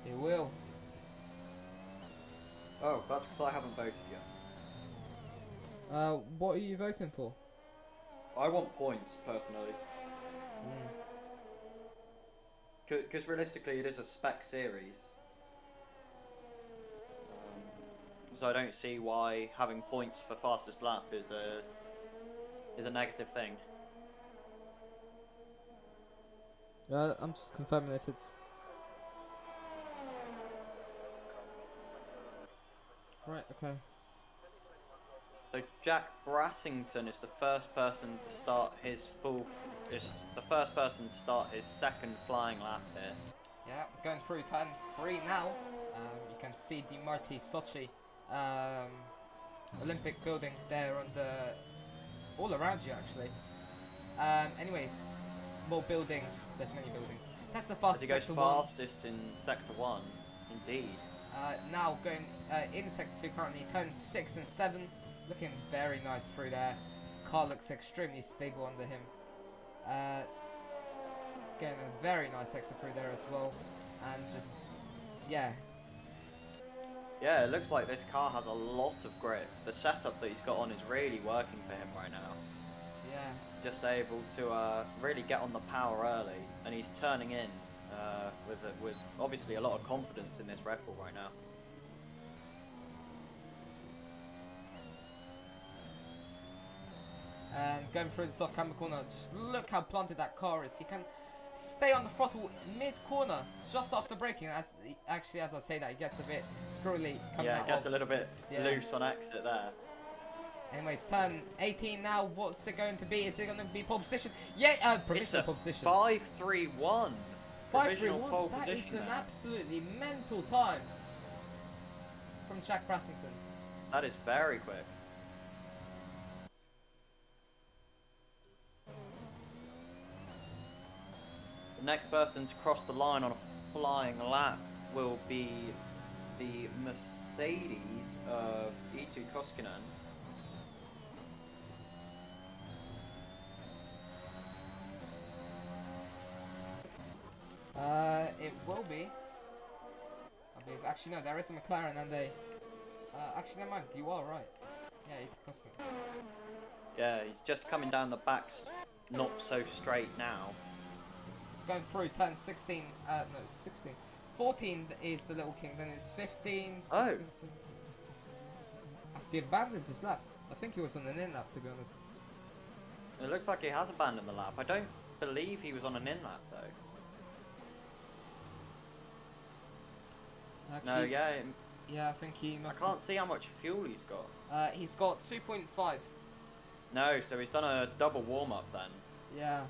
It will. Oh, that's because I haven't voted yet. What are you voting for? I want points, personally. Because realistically, it is a spec series. So I don't see why having points for fastest lap is a negative thing. I'm just confirming if it's... Right, okay. So Jack Brassington is the first person to start his second flying lap here. Yeah, going through turn 3 now. You can see the mighty Sochi Olympic building there on the... all around you, actually. Anyways, more buildings. There's many buildings. So that's the fastest. As he goes fastest in Sector 1, indeed. Now going in Sector 2 currently, turns 6 and 7. Looking very nice through there. Car looks extremely stable under him. Getting a very nice exit through there as well. And just, yeah. Yeah, it looks like this car has a lot of grip. The setup that he's got on is really working for him right now. Yeah. Just able to really get on the power early, and he's turning in with obviously a lot of confidence in this Red Bull right now. And going through the soft camber corner, just look how planted that car is. He can stay on the throttle mid-corner just after braking. As I say that, he gets a bit screwy coming out. Yeah, it gets a little bit loose on exit there. Anyways, turn 18 now. What's it going to be? Is it going to be pole position? Yeah, provisional pole position. 5.31. 5.31. That is an absolutely mental time from Jack Brassington. That is very quick. The next person to cross the line on a flying lap will be the Mercedes of Eetu Koskinen. It will be. I believe. Actually, no, there is a McLaren and a... actually, never mind. You are right. Yeah, Eetu Koskinen. Yeah, he's just coming down the back, not so straight now. Going through turn 16, no, 16. 14 is the Little King, then it's 15, 16, Oh. 17. I see abandons his lap. I think he was on an in lap, to be honest. It looks like he has abandoned the lap. I don't believe he was on an in lap though. Actually, No, yeah. Yeah, I think he must. I can't see how much fuel he's got. He's got 2.5. No, so he's done a double warm up then. Yeah.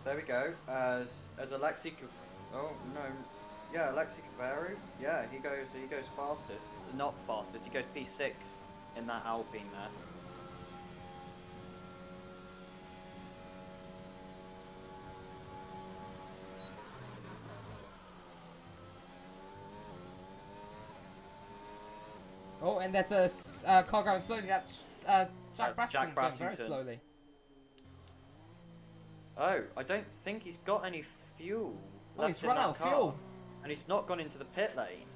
There we go. As Alexi, oh no, yeah, Alexi Cavaru. Yeah, he goes fastest. Not fastest. He goes P6 in that Alpine there. Oh, and there's a car going slowly. That's Jack That's Jack Braston going very Brassington. slowly. Oh, I don't think he's got any fuel Oh, left he's in run that out of car. fuel. And he's not gone into the pit lane.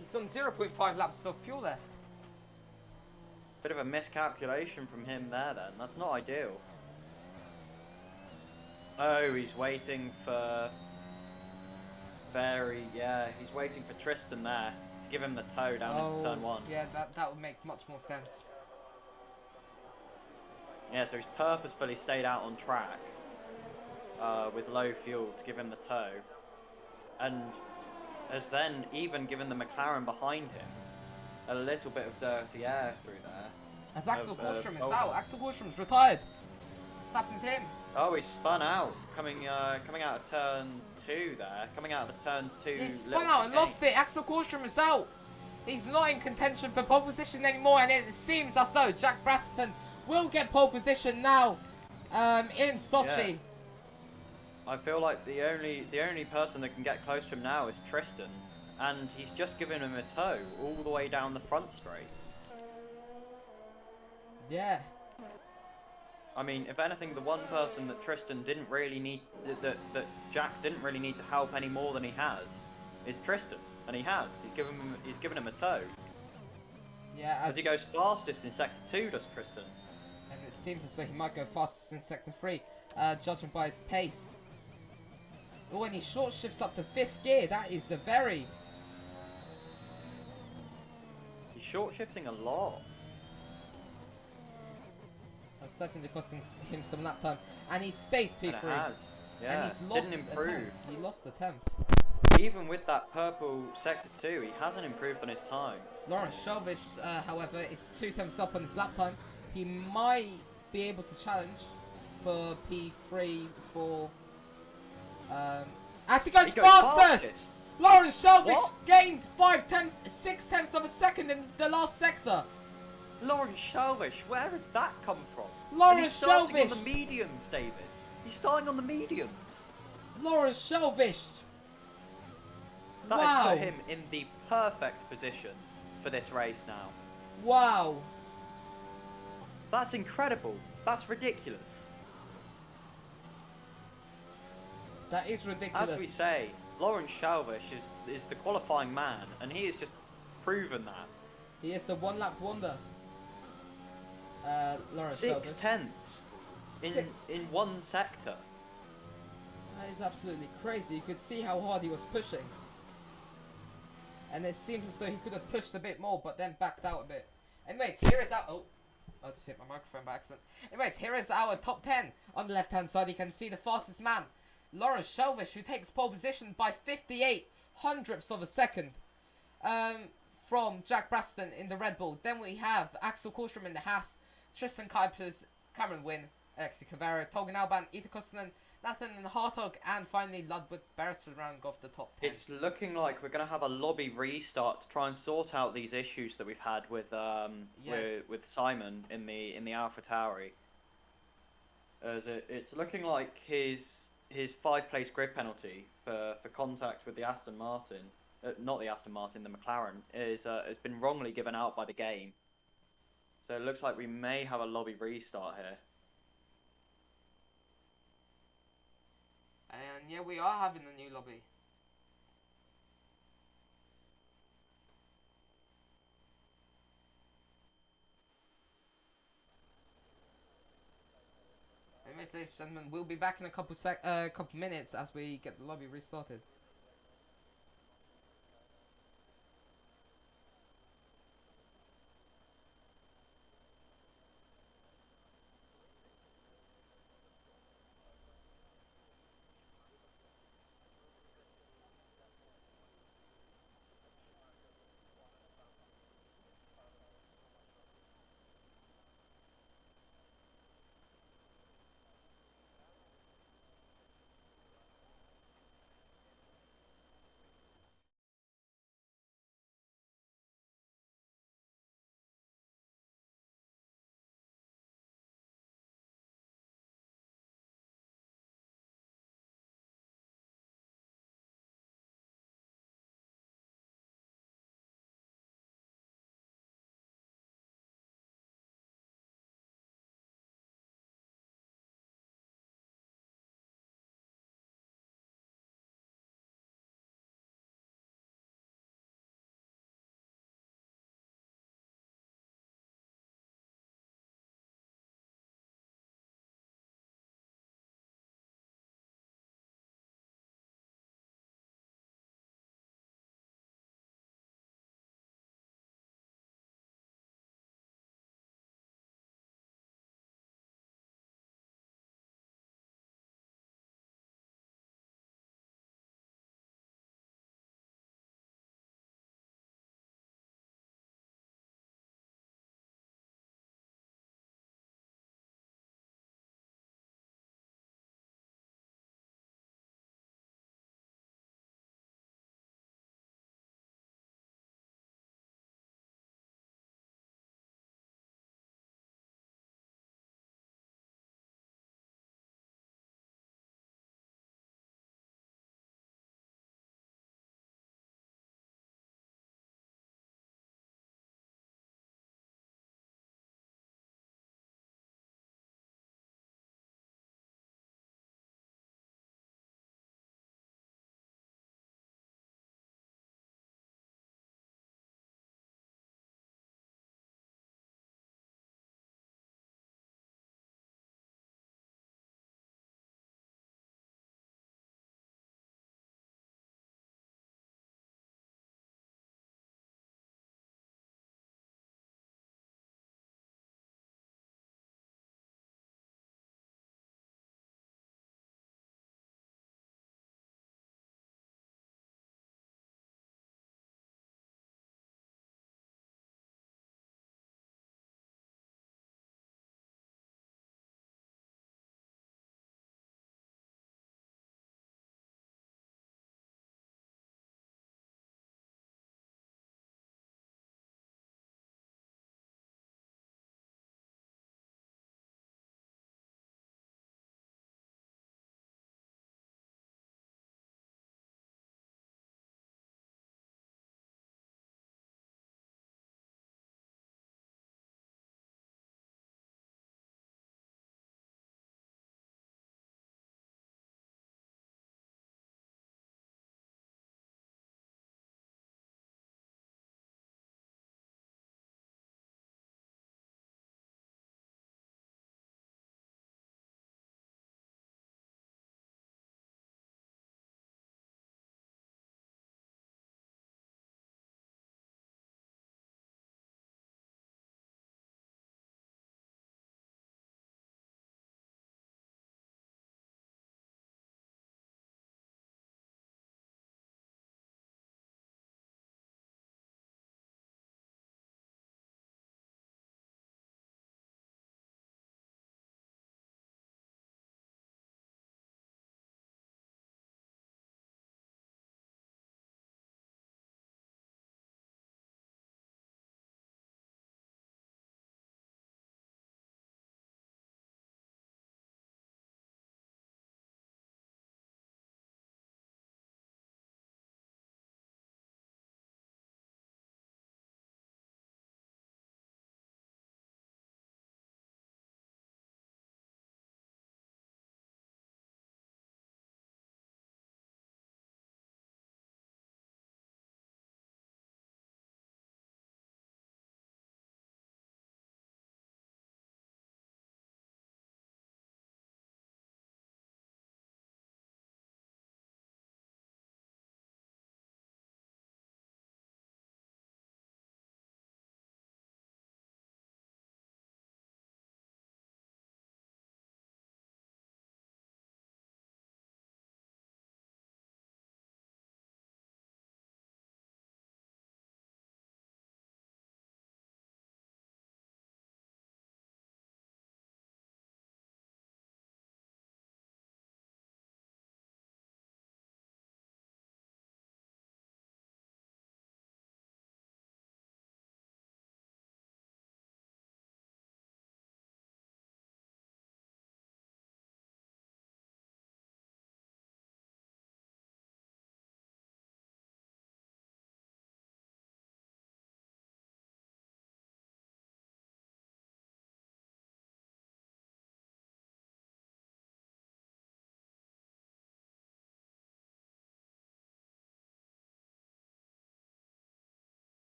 He's on 0.5 laps of fuel left. Bit of a miscalculation from him there then. That's not ideal. Oh, he's waiting for... he's waiting for Tristan there to give him the toe down into turn 1. Yeah, that would make much more sense. Yeah, so he's purposefully stayed out on track with low fuel to give him the toe. And has then even given the McLaren behind him a little bit of dirty air through there. As Axel Korstrom is out. Axel Korstrom's retired. What's happened to him? Oh, he spun out, coming out of turn 2 there. Coming out of the turn 2. He spun out and lost it. Axel Korstrom is out. He's not in contention for pole position anymore, and it seems as though Jack Braston will get pole position now in Sochi. Yeah. I feel like the only person that can get close to him now is Tristan, and he's just given him a toe all the way down the front straight. Yeah. I mean, if anything, the one person that Tristan didn't really need, that Jack didn't really need to help any more than he has, is Tristan, and he has. He's given him a toe. Yeah. As he goes fastest in sector 2, does Tristan? And it seems as though he might go fastest in sector 3, judging by his pace. Oh, and he short shifts up to 5th gear. That is a very... He's short shifting a lot. That's definitely costing him some lap time. And he stays P3. And it has. Yeah, And he's lost didn't improve. He lost the temp. Even with that purple sector 2, he hasn't improved on his time. Lawrence Chaves, however, is 2 temps up on his lap time. He might be able to challenge for P3 for... as he goes fastest! Lawrence Chaves gained 6 tenths of a second in the last sector. Lawrence Chaves, where has that come from? Lawrence Chaves! He's starting on Chaves. the mediums, David. He's starting on the mediums. Lawrence Chaves. That Wow. has put him in the perfect position for this race now. Wow. That's incredible. That's ridiculous. That is ridiculous. As we say, Lawrence Chaves is the qualifying man, and he has just proven that. He is the one lap wonder. Lawrence 6 Chaves. tenths in one sector. That is absolutely crazy. You could see how hard he was pushing. And it seems as though he could have pushed a bit more, but then backed out a bit. Anyways, here is our... Oh, I just hit my microphone by accident. Anyways, here is our top 10. On the left-hand side, you can see the fastest man, Lawrence Chaves, who takes pole position by 58 hundredths of a second from Jack Braston in the Red Bull. Then we have Axel Korstrom in the Haas, Tristan Kuipers, Cameron Wynn, Alexi Cavero, Togan Alban, Ita Koskinen, Nathan and Hartog, and finally Ludwig Beresford rounding off the top 10. It's looking like we're going to have a lobby restart to try and sort out these issues that we've had with Simon in the AlphaTauri. As it's looking like his 5-place grid penalty for contact with the Aston Martin, not the Aston Martin, the McLaren, has been wrongly given out by the game. So it looks like we may have a lobby restart here. And yeah, we are having a new lobby. Anyways, ladies and gentlemen, we'll be back in a couple minutes as we get the lobby restarted.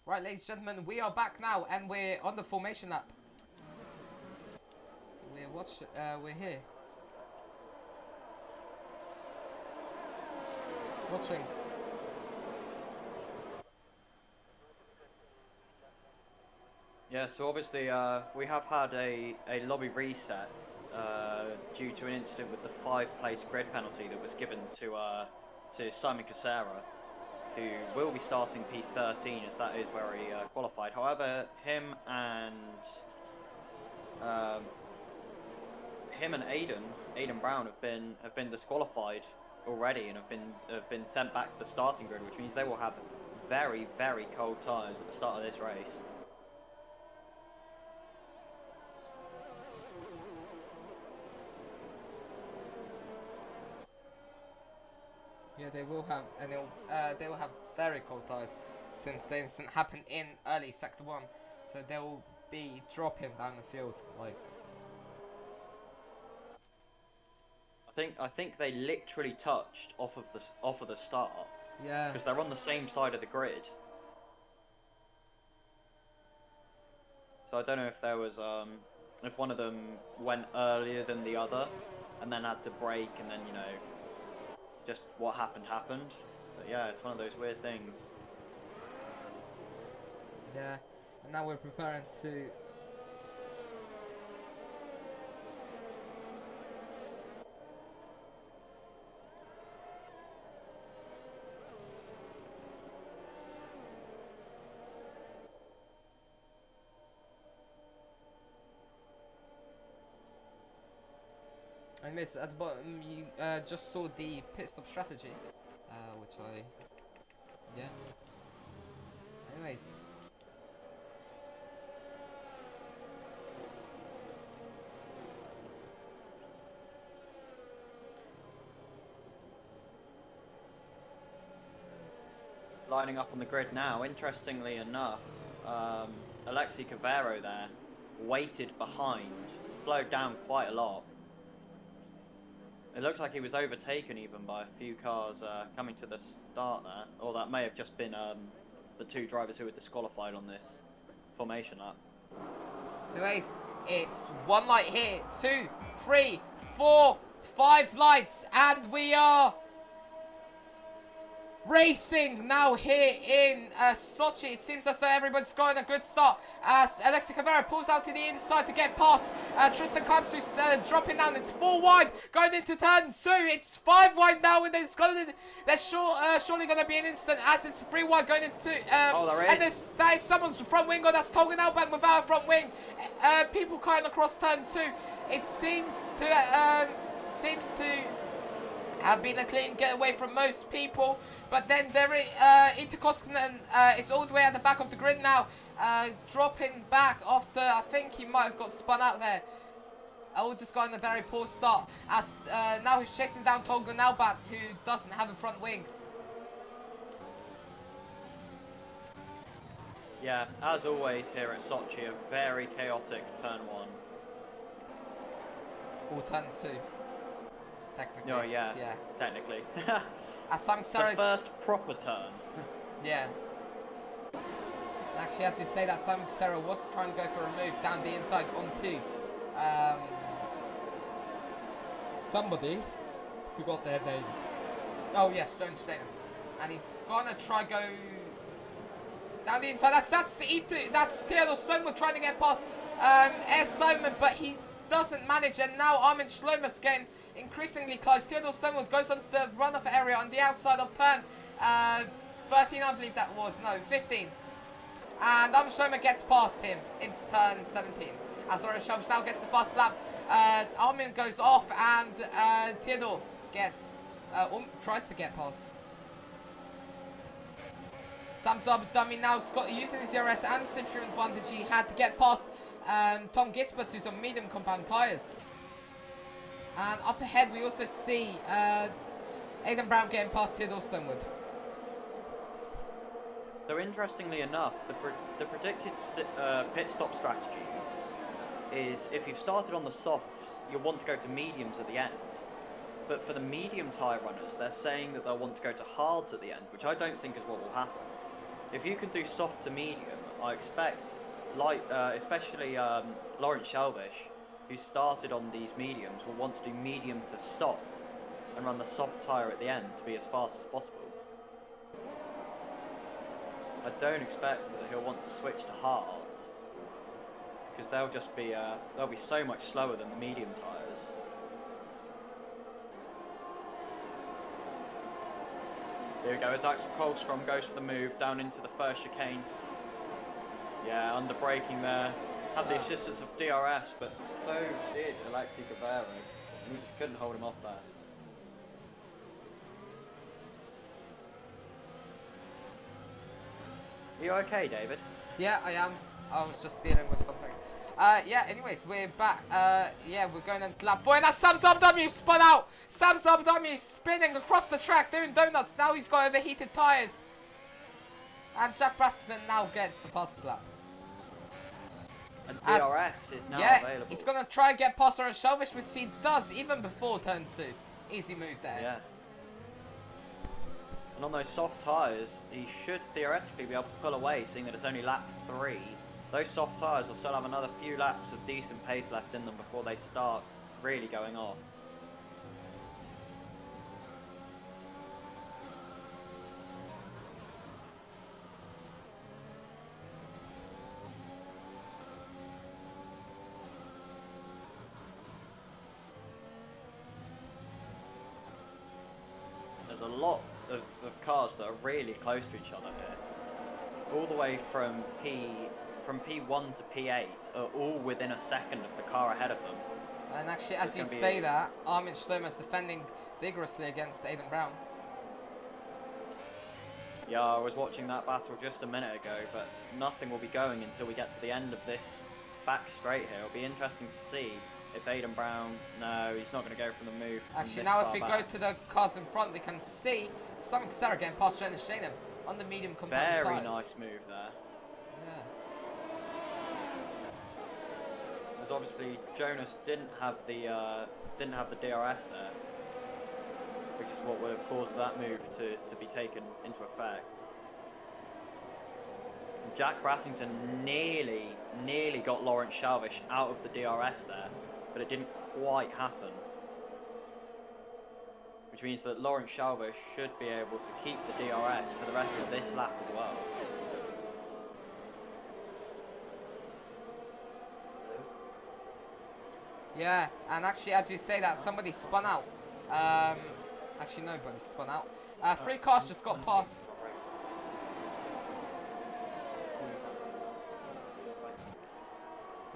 Right, ladies and gentlemen, we are back now, and we're on the formation lap. We're here. Watching. Yeah, so obviously we have had a lobby reset due to an incident with the 5-place grid penalty that was given to Simon Casera, who will be starting P13 as that is where he qualified. However, him and Aiden Brown have been disqualified already and have been sent back to the starting grid, which means they will have very, very cold tyres at the start of this race. Yeah, they will have, and they will have very cold tyres, since the incident happened in early sector 1, so they will be dropping down the field like. I think they literally touched off of the start. Yeah. Because they're on the same side of the grid. So I don't know if there was if one of them went earlier than the other, and then had to brake, and then just what happened. But yeah, it's one of those weird things. Yeah, and now we're preparing to. And miss at the bottom, you just saw the pit stop strategy, which yeah. Anyways. Lining up on the grid now, interestingly enough, Alexi Cavero there waited behind, slowed down quite a lot. It looks like he was overtaken even by a few cars coming to the start there, or that may have just been the 2 drivers who were disqualified on this formation lap. Anyways, it's 1 light here, 2, 3, 4, 5 lights, and we are racing now here in Sochi. It seems as though everybody's got a good start as Alexi Cavero pulls out to the inside to get past Tristan Kamps, who's dropping down. It's 4 wide going into turn 2. It's 5 wide now, and there's surely going to be an incident as it's 3 wide going into oh, there is. and that is someone's front wing, or that's Tolgan Alban without a front wing. People cutting across turn 2. It seems to have been a clean getaway from most people. But then there is Ita-Koskinen is all the way at the back of the grid now, dropping back after I think he might have got spun out there. All just got in a very poor start as now he's chasing down Tolgan Albat, who doesn't have a front wing. Yeah, as always here at Sochi, a very chaotic turn 1. Or turn 2. Technically. Oh yeah, technically. As Sam the first proper turn. Yeah. Actually, as you say that, Simon Casera was trying to go for a move down the inside onto somebody. Forgot their name. Oh yes, Jones Statham. And he's gonna try go down the inside. That's Theodore Stonewood trying to get past S. Simon, but he doesn't manage. And now Armin Schlomer's getting increasingly close. Theodore Stonewood goes on the runoff area on the outside of turn 13, I believe that was. No, 15. And Armin Schlomer gets past him in turn 17. As Laura Chaves now gets the fast lap. Armin goes off, and Theodore gets tries to get past. Sam Dummy now using his ERS and slipstream advantage he had to get past Tom Gitzberts, who's on medium compound tyres. And up ahead we also see Aiden Brown getting past Theodore Stonewood. So interestingly enough, the predicted pit stop strategies is if you've started on the softs, you'll want to go to mediums at the end. But for the medium tyre runners, they're saying that they'll want to go to hards at the end, which I don't think is what will happen. if you can do soft to medium, I expect, like, especially Lawrence Shalvish, who started on these mediums, will want to do medium to soft and run the soft tyre at the end to be as fast as possible. I don't expect that he'll want to switch to hards, because they'll be so much slower than the medium tyres. Here we go, as Axel Kohlstrom goes for the move down into the first chicane. Yeah, under braking there. Had the assistance of DRS, but so did Alexei Guevara, and he just couldn't hold him off there. Are you okay, David? Yeah, I am. I was just dealing with something. Yeah, anyways, we're back. Yeah, we're going into lap 4, and that's Sam Zabdami spun out! Sam Zabdami spinning across the track, doing donuts. Now he's got overheated tyres. And Jack Braston now gets the fastest lap. And DRS is now available. He's going to try and get past Lawrence Shalvish, which he does even before turn 2. Easy move there. Yeah. And on those soft tyres, he should theoretically be able to pull away, seeing that it's only lap 3. Those soft tyres will still have another few laps of decent pace left in them before they start really going off. There's a lot of cars that are really close to each other here. All the way from P1 to P8 are all within a second of the car ahead of them. And actually, as you say that, Armin Schlemmer's defending vigorously against Aidan Brown. Yeah, I was watching that battle just a minute ago, but nothing will be going until we get to the end of this back straight here. It'll be interesting to see if Aidan Brown... No, he's not going to go for the move. Actually, now if we go to the cars in front, we can see Simon Sarah getting past Jonas Shannon on the medium compound Very tyres. nice move there. Yeah. As obviously Jonas didn't have the DRS there, which is what would have caused that move to be taken into effect. And Jack Brassington nearly got Lawrence Shalvish out of the DRS there, but it didn't quite happen. Which means that Lawrence Shalvish should be able to keep the DRS for the rest of this lap as well. Yeah, and actually, as you say that, somebody spun out. Actually, nobody spun out. 3 cars just got past.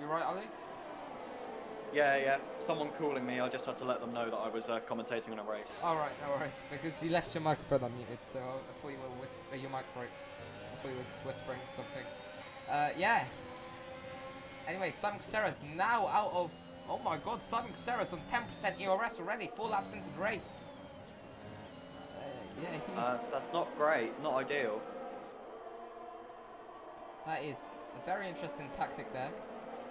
You right, Ali? Yeah. Someone calling me. I just had to let them know that I was commentating on a race. Alright, no worries. Because you left your microphone unmuted, so I thought you were your microphone. I thought you were just whispering something. Yeah. Anyway, Simon Serra's now out of... Oh my god, Simon Serra's on 10% ERS already, 4 laps into the race. Yeah, he's... that's not great, not ideal. That is a very interesting tactic there.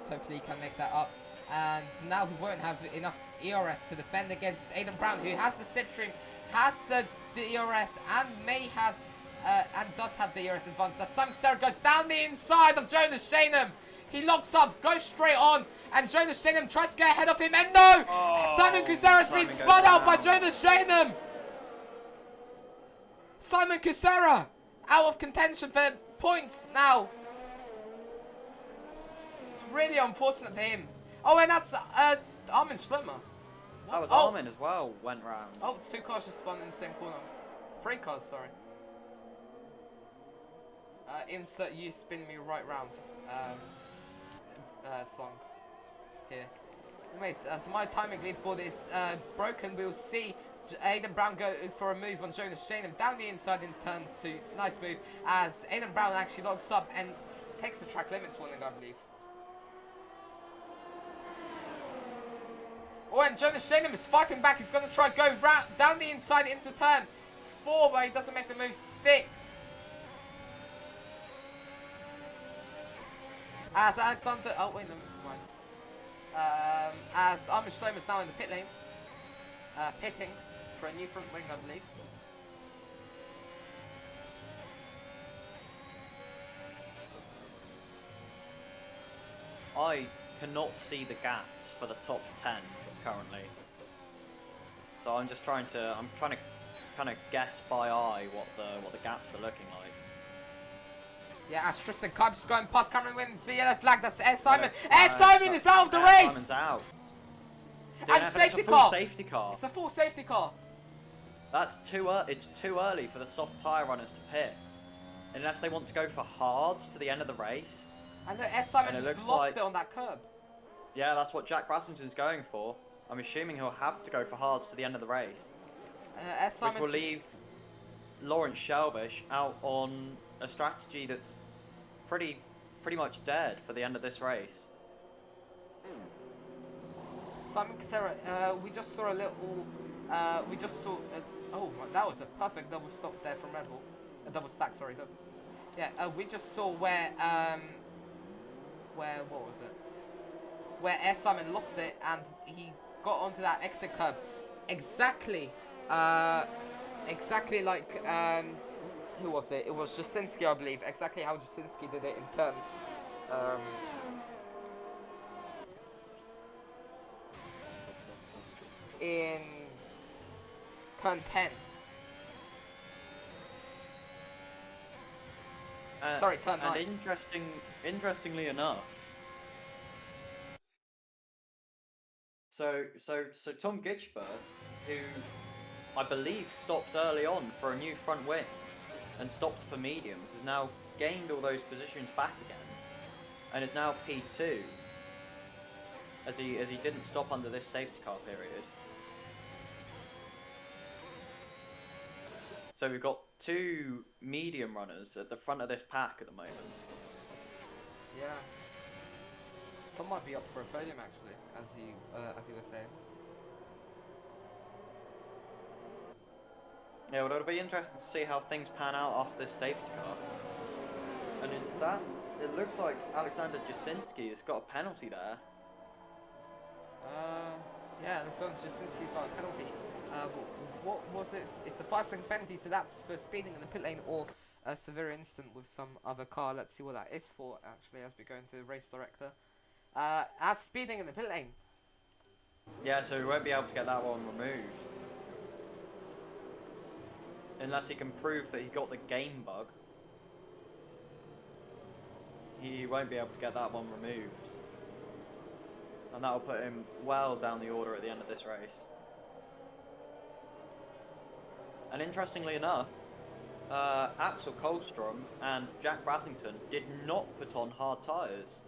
Hopefully he can make that up. And now he won't have enough ERS to defend against Aidan Brown, who has the slipstream, has the ERS, and may have, and does have the ERS advantage. As Simon Serra goes down the inside of Jonas Shannon. He locks up, goes straight on, and Jonas Shannon tries to get ahead of him, and no! Simon Kucera's been spun out by Jonas Shannon! Simon Kucera out of contention for points now. It's really unfortunate for him. Oh, and that's Armin Schlemmer. That was Armin as well, went round. Oh, 2 cars just spun in the same corner. 3 cars, sorry. Insert You Spin Me Right Round song here. Anyways, as my timing leaderboard is broken, we'll see Aidan Brown go for a move on Jonas Shannon down the inside in turn 2. Nice move, as Aidan Brown actually locks up and takes a track limits warning, I believe. Oh, and Jonas Shannon is fighting back. He's going to try to go down the inside into turn 4, but he doesn't make the move stick. As Alexander... Oh, wait, no, never mind. As Armin Schlemmer is now in the pit lane. Pitting for a new front wing, I believe. I cannot see the gaps for the top 10 currently. So I'm trying to kind of guess by eye what the gaps are looking like. Yeah, as Tristan Kuipers going past Cameron Wynn, see the flag, that's Air Simon. Yellow Air flag, Simon is out of the Air race! Simon's out. And DNF, safety it's a full car! safety car. It's a full safety car. That's it's too early for the soft tyre runners to pit. Unless they want to go for hards to the end of the race. And look, Air Simon And it just looks lost like- it on that curb. Yeah, that's what Jack Brassington's going for. I'm assuming he'll have to go for hards to the end of the race. Air Simon Which will leave Lawrence Shelvish out on a strategy that's pretty much dead for the end of this race. Simon Casera, we just saw a little, oh, that was a perfect double stop there from Red Bull. A double stack, sorry. Yeah, we just saw where, what was it? Where Air Simon lost it and he got onto that exit curb. Exactly like, who was it? It was Jasinski, I believe. Exactly how Jasinski did it in turn. In turn 10. Sorry, turn 9. And interestingly enough, so Tom Gitchberth, who I believe stopped early on for a new front wing and stopped for mediums, has now gained all those positions back again and is now P2 as he didn't stop under this safety car period. So we've got 2 medium runners at the front of this pack at the moment. Yeah. Tom might be up for a podium actually, as you were saying. Yeah, well, it'll be interesting to see how things pan out after this safety car. And it looks like Alexander Jasinski has got a penalty there. Yeah, this one's Jasinski's got a penalty. What was it? It's a 5-second penalty, so that's for speeding in the pit lane or a severe incident with some other car. Let's see what that is for, actually, as we go into the race director. As speeding in the pit lane. Yeah, so we won't be able to get that one removed. Unless he can prove that he got the game bug. He won't be able to get that one removed. And that'll put him well down the order at the end of this race. And interestingly enough, Axel Kolstrom and Jack Brassington did not put on hard tyres.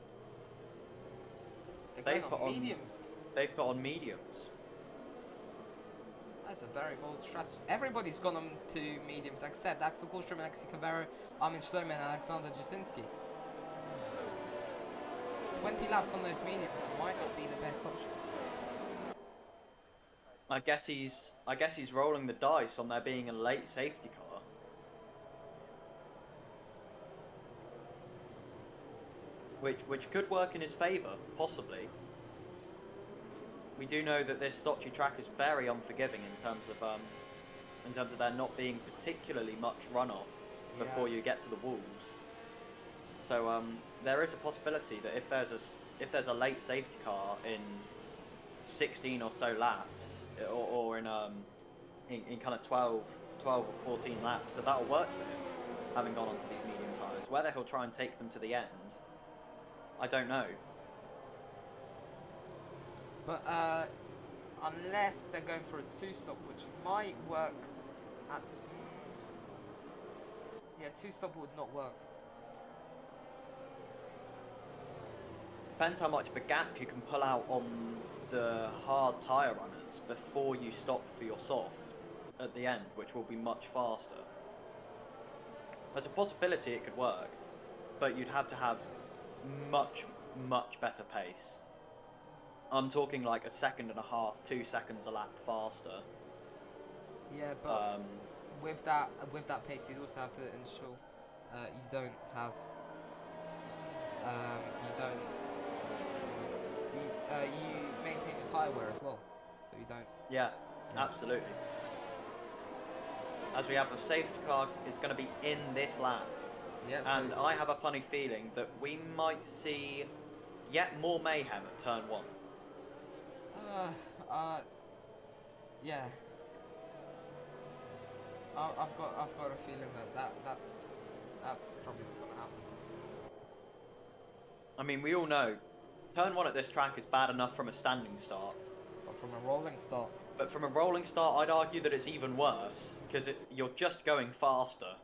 They've put on mediums. They've put on mediums. That's a very bold strategy. Everybody's gone on to mediums except Axel Kolstrom and Alexi Cavero, Armin Schloman and Alexander Jasinski. 20 laps on those mediums might not be the best option. I guess he's rolling the dice on there being a late safety car. Which could work in his favour, possibly. We do know that this Sochi track is very unforgiving in terms of there not being particularly much runoff before you get to the walls. So there is a possibility that if there's a late safety car in 16 or so laps, or in kind of 12 or 14 laps, so that'll work for him, having gone onto these medium tyres. Whether he'll try and take them to the end, I don't know. But unless they're going for a 2-stop, which might work at... Yeah, 2-stop would not work. Depends how much of a gap you can pull out on the hard tyre runners before you stop for your soft at the end, which will be much faster. There's a possibility it could work, but you'd have to have much better pace. I'm talking like 1.5 seconds, 2 seconds a lap faster. Yeah, but with that pace, you'd also have to ensure you don't have you maintain your tyre wear as well, so you don't. Yeah, absolutely. As we have a safety car, it's going to be in this lap. Yeah, and I have a funny feeling that we might see yet more mayhem at turn 1? Yeah. I've got a feeling that's probably what's gonna happen. I mean, we all know turn 1 at this track is bad enough from a standing start. But from a rolling start. But from a rolling start, I'd argue that it's even worse, because you're just going faster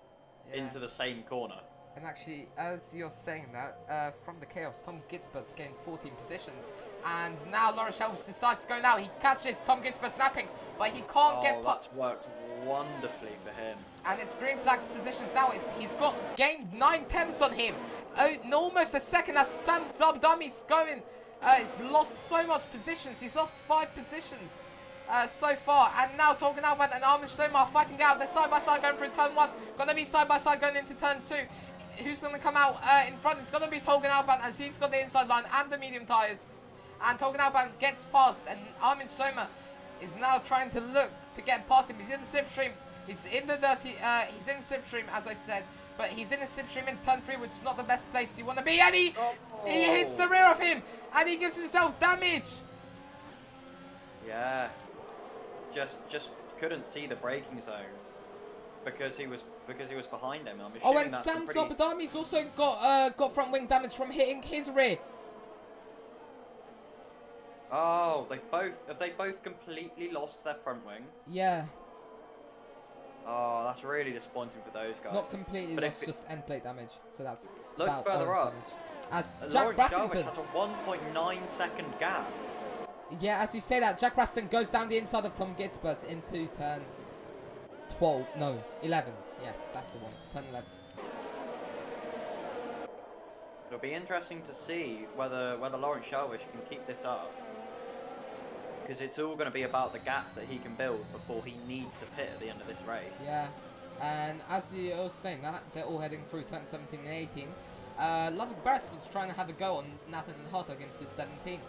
into the same corner. And actually, as you're saying that, from the chaos, Tom Ginsberg's gained 14 positions. And now Lawrence Chaves decides to go now. He catches Tom Ginsberg snapping, but he can't get... that's worked wonderfully for him. And it's green flag's positions now. He's got gained 9/10 on him. Almost a second as Sam Zabdami's going. He's lost so much positions. He's lost 5 positions so far. And now Torgen Albert and Armin Stoma are fighting out. They're side by side going through turn 1. Gonna be side by side going into turn 2. Who's gonna come out in front? It's gonna be Torgen Albert as he's got the inside line and the medium tires. And Torgen Albert gets past, and Armin Stoma is now trying to look to get past him. He's in the slipstream. He's in the he's in the slipstream, as I said. But he's in a slipstream in turn 3, which is not the best place you want to be. And he hits the rear of him, and he gives himself damage. Yeah, just couldn't see the braking zone because he was behind him. I'm assuming and Sam Sabadami's also got front wing damage from hitting his rear. Oh, have they both completely lost their front wing? Yeah. Oh, that's really disappointing for those guys. Not completely lost, just end plate damage. So that's look further up. Jack Lawrence Brastington has a 1.9 second gap. Yeah, as you say that, Jack Braston goes down the inside of Tom Ginsberg into turn 11. Yes, that's the one. Turn 11. It'll be interesting to see whether Lawrence Chaves can keep this up. Because it's all going to be about the gap that he can build before he needs to pit at the end of this race. Yeah, and as you were saying that, they're all heading through turn 17 and 18. Ludwig Beresford's trying to have a go on Nathan and Hartog into 17.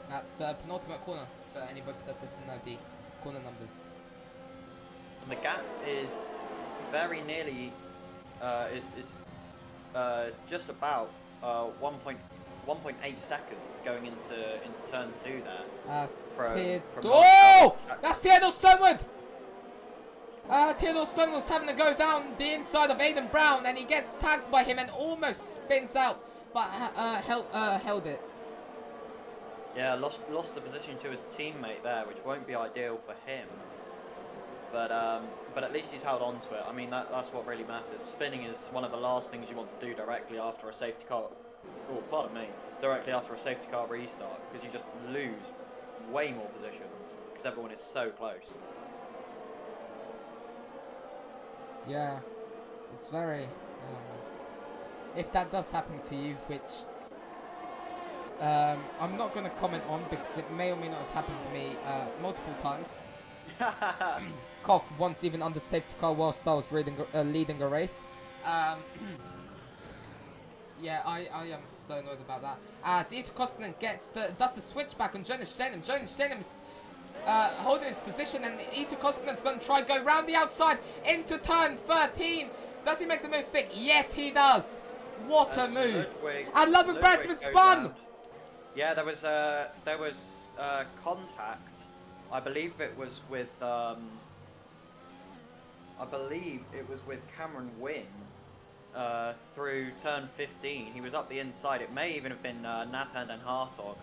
That's the penultimate corner for anybody that doesn't know the corner numbers. And the gap is very nearly, just about 1.8 seconds going into turn 2 there. That's Theodore Stonewood! Theodore Stonewood's having to go down the inside of Aidan Brown, and he gets tagged by him and almost spins out, but held it. Yeah, lost the position to his teammate there, which won't be ideal for him. But at least he's held on to it. I mean, that's what really matters. Spinning is one of the last things you want to do directly after a safety car. Oh, pardon me. Directly after a safety car restart, because you just lose way more positions because everyone is so close. Yeah, it's very. If that does happen to you, which I'm not going to comment on because it may or may not have happened to me multiple times. Cough once even under safety car whilst I was leading a race. Yeah, I am so annoyed about that. As Ito Koskinen does the switchback on Jonas Stenham. Jonas Stenham's holding his position, and Ito Koskinen's going to try go round the outside into turn 13. Does he make the move stick? Yes, he does. What a move! And Ludwig Beresford spun. Yeah, there was contact. I believe it was with Cameron Wynn through turn 15. He was up the inside. It may even have been Nathan and Hartog.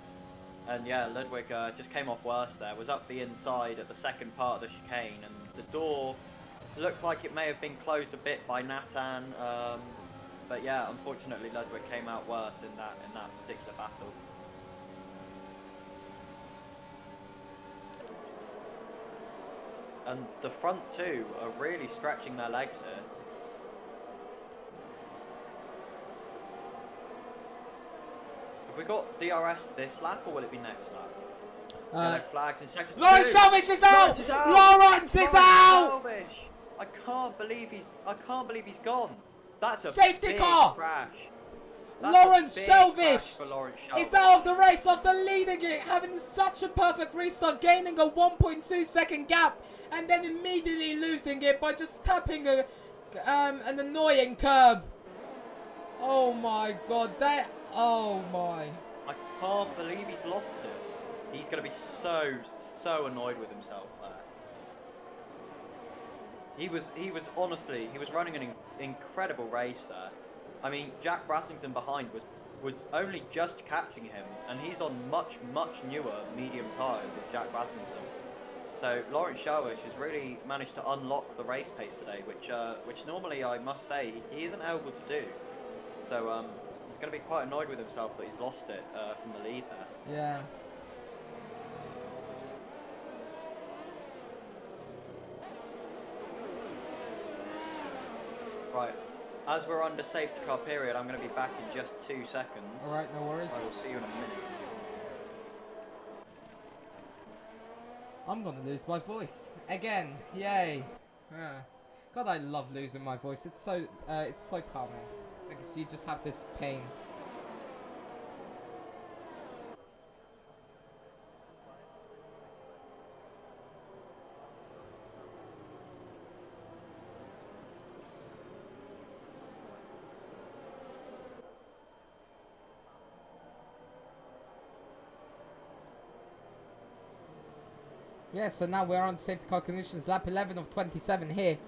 And yeah, Ludwig just came off worse there. Was up the inside at the second part of the chicane, and the door looked like it may have been closed a bit by Nathan. But yeah, unfortunately Ludwig came out worse in that particular battle. And the front two are really stretching their legs here. Have we got DRS this lap, or will it be next lap? Yellow flags in section 2. Lawrence Chaves is out! Lawrence is out! I can't believe he's gone. That's a safety big car. Crash. Lawrence Chaves is out of the race after leading it, having such a perfect restart, gaining a 1.2 second gap, and then immediately losing it by just tapping an annoying curb. Oh my god, Oh my. I can't believe he's lost it. He's going to be so annoyed with himself there. He was running an incredible race there. I mean, Jack Brassington behind was only just catching him, and he's on much newer medium tyres as Jack Brassington. So Lawrence Chaves has really managed to unlock the race pace today, which normally I must say he isn't able to do. So he's going to be quite annoyed with himself that he's lost it from the lead there. Yeah. Right, as we're under safety car period, I'm going to be back in just 2 seconds. Alright, no worries. I will see you in a minute. I'm gonna lose my voice. Again. Yay. Yeah. God, I love losing my voice. It's so calming. Because you just have this pain. Yeah, so now we're on safety car conditions, lap 11 of 27 here.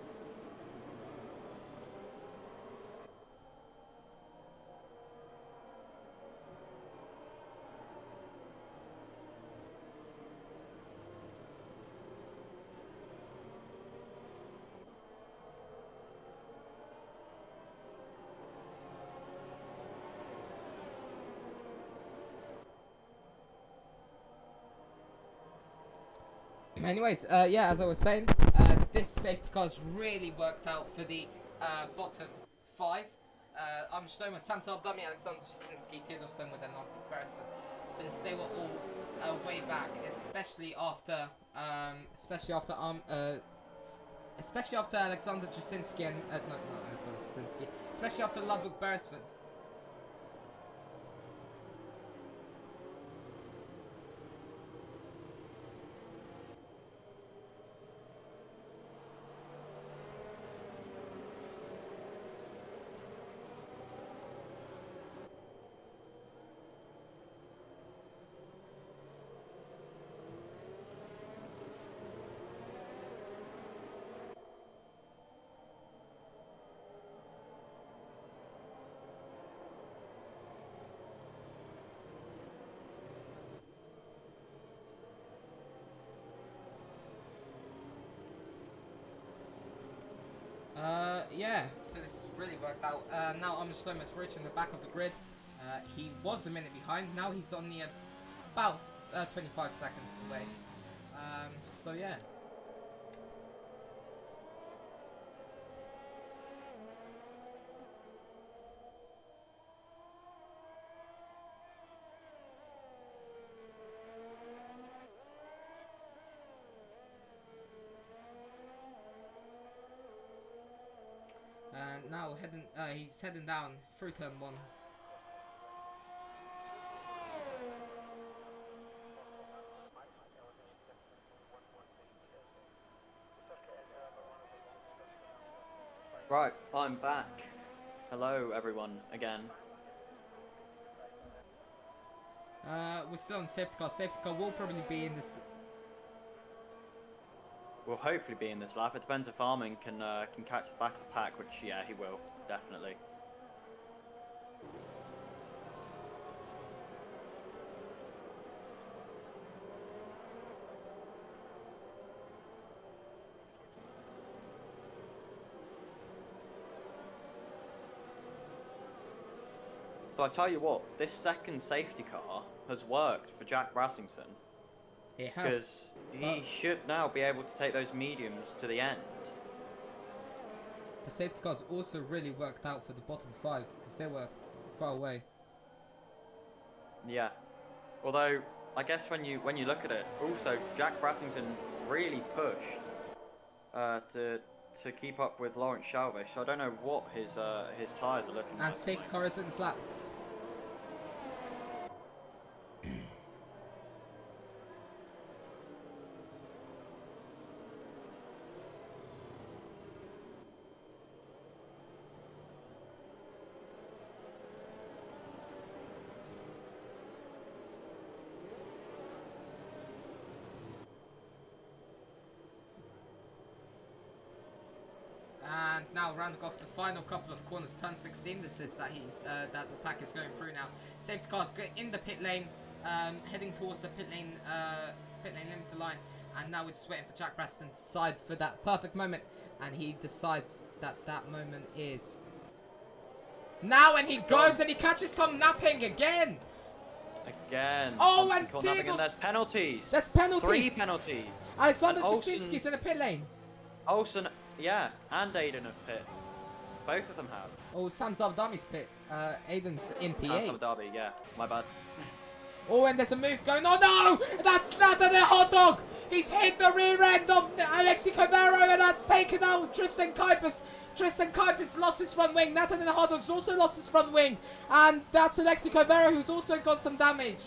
Anyways, yeah, as I was saying, this safety car's really worked out for the bottom 5. I'm Stomer, Sam Salvadami, Alexander Jasinski, Theodore Stonewood, and Arthur Beresford, since they were all way back, especially after Alexander Jasinski and not Alexander Jasinski, especially after Ludwig Beresford. Yeah, so this really worked out. Now Amish Sloma's reaching the back of the grid. He was a minute behind, now he's only about 25 seconds away. So yeah. And now he's heading down through turn 1. Right, I'm back. Hello, everyone, again. We're still on safety car. Safety car will probably be in this. Will hopefully be in this lap. It depends if Armin can catch the back of the pack, which yeah, he will definitely. So I tell you what, this second safety car has worked for Jack Brassington. It has. Because he should now be able to take those mediums to the end. The safety cars also really worked out for the bottom 5 because they were far away. Yeah. Although I guess when you look at it, also Jack Brassington really pushed to keep up with Lawrence Chaves. So I don't know what his tyres are looking like. And safety car is in this lap. now rounding off the final couple of corners, turn 16. This is that that the pack is going through now. Safety cars in the pit lane, heading towards the pit lane limit line, and now we're just waiting for Jack Braxton to decide for that perfect moment, and he decides that that moment is now, and he goes and he catches Tom napping again. Oh, and napping, and there's penalties. There's penalties. 3 penalties. Alexander Jasinski's in the pit lane. Olsen, yeah, and Aiden have pit. Both of them have. Oh, Sam Zavdami's pit. Aiden's in P8. Sam Darby, yeah, my bad. Oh, and there's a move going. Oh no! That's Nathan Hot Dog! He's hit the rear end of Alexi Cavero, and that's taken out Tristan Kuipers. Tristan Kuipers lost his front wing. Nathan and the Hot Dog's also lost his front wing. And that's Alexi Cavero, who's also got some damage.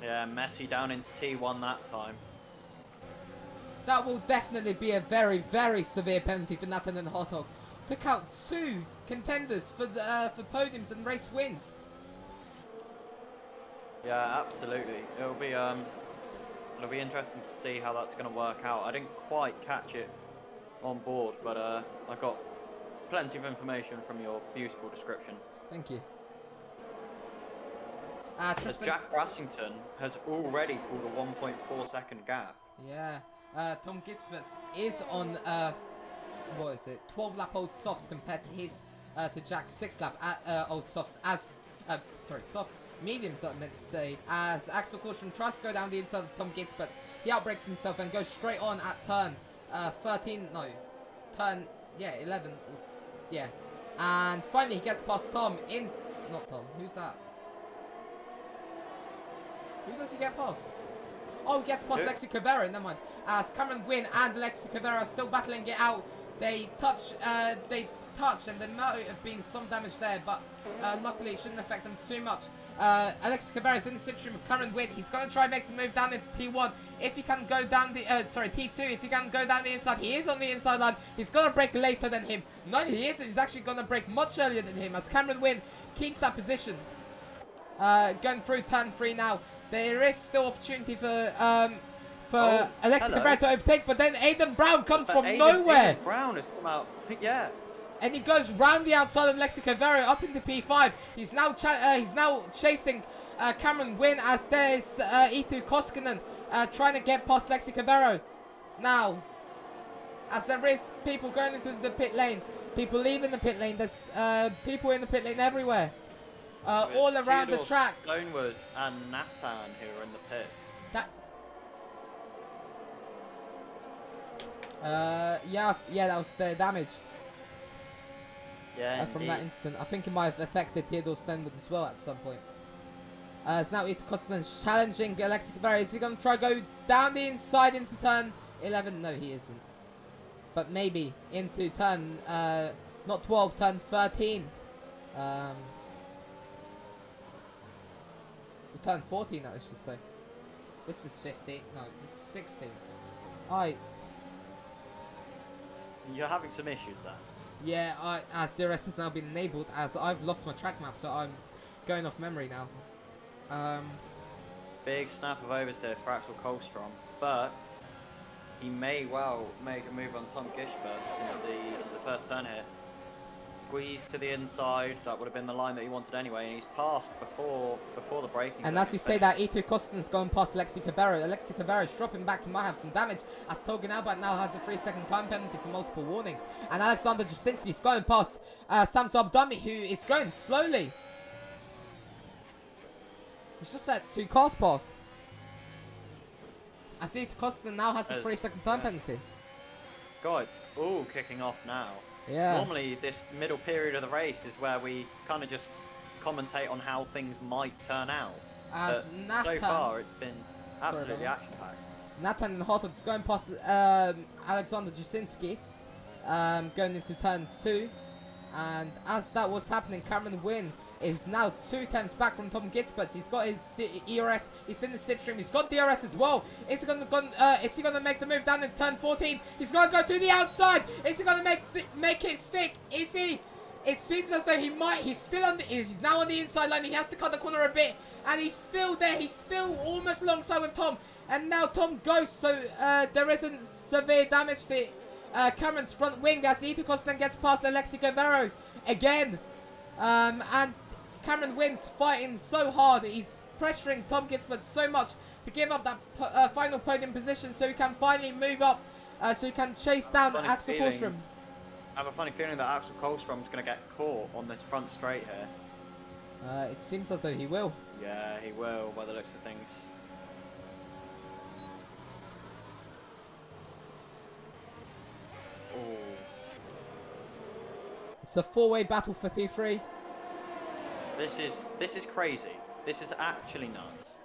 Yeah, Messi down into T1 that time. That will definitely be a very, very severe penalty for Nathan and the Hot Dog. Took out 2 contenders for podiums and race wins. Yeah, absolutely. It'll be interesting to see how that's going to work out. I didn't quite catch it on board, but I got plenty of information from your beautiful description. Thank you. As Jack Brassington has already pulled a 1.4 second gap. Yeah. Tom Gitzvets is on what is it? 12 lap old softs compared to his to Jack's 6 lap old softs softs mediums I meant to say, as Axel Caution tries to go down the inside of Tom Gitzvets. He outbreaks himself and goes straight on at turn 11, yeah, and finally he gets past Tom not Tom, who's that? Who does he get past? Oh, he gets past Lexi Cavero, never mind. As Cameron Wynn and Lexi Cavero are still battling it out, they touch, and there might have been some damage there, but luckily it shouldn't affect them too much. Alexi Cavero is in the slipstream of Cameron Wynn. He's going to try and make the move down into T1. If he can go down the, T2, if he can go down the inside, he is on the inside line. He's going to break later than him. No, he isn't. He's actually going to break much earlier than him, as Cameron Wynn keeps that position. Going through turn 3 now. There is still opportunity for Alexi Cavero to overtake, but then Aiden Brown comes from nowhere. Aiden Brown has come out, yeah. And he goes round the outside of Lexi Cavero up into P5. He's now chasing Cameron Wynn, as there's Itu Koskinen trying to get past Lexi Cavero. Now, as there is people going into the pit lane, people leaving the pit lane, there's people in the pit lane everywhere. All around the track. Stonewood and Nathan who are in the pits. Yeah, that was the damage. Yeah, from that instant. I think it might have affected Theodore Stonewood as well at some point. So now Ito Kostan's challenging Alexi Cavero. Is he going to try to go down the inside into turn 11? No, he isn't. But maybe into turn, not 12, turn 13. Turn 14, I should say. This is 15. No, this is 16. You're having some issues there. Yeah, as DRS has now been enabled, as I've lost my track map, so I'm going off memory now. Big snap of oversteer for Axel Kolstrom, but he may well make a move on Tom Gishberts in the first turn here. Squeeze to the inside, that would have been the line that he wanted anyway, and he's passed before the braking. And as you say that, Ito Kostan's going past Alexi Cavero. Alexi Cavero is dropping back, he might have some damage, as Togan Albert now has a 3-second time penalty for multiple warnings. And Alexander Jasinski is going past Sam Zabdami, who is going slowly. It's just that 2 cars past. As Ito Kostan now has a 3-second time penalty. God, it's all kicking off now. Yeah. Normally, this middle period of the race is where we kind of just commentate on how things might turn out. As but Nathan, so far, it's been absolutely action-packed. Nathan and Hotdog is going past Alexander Jasinski, going into turn 2. And as that was happening, Cameron Wynn is now 2 times back from Tom Gitzberts. He's got his ERS. He's in the slipstream. He's got DRS as well. Is he gonna make the move down in turn 14? He's gonna go to the outside. Is he gonna make it stick? Is he? It seems as though he might. He's now on the inside line. He has to cut the corner a bit, and he's still there. He's still almost alongside with Tom. And now Tom goes. So there isn't severe damage to Cameron's front wing as Ito Costa gets past Alexi Guevara again. And Cameron wins fighting so hard. He's pressuring Tom Ginsburg so much to give up that final podium position so he can finally move up, so he can chase down Axel Kohlstrom. I have a funny feeling that Axel Kohlstrom's going to get caught on this front straight here. It seems as though he will. Yeah, he will, by the looks of things. Oh. It's a four-way battle for P3. This is crazy. This is actually nuts.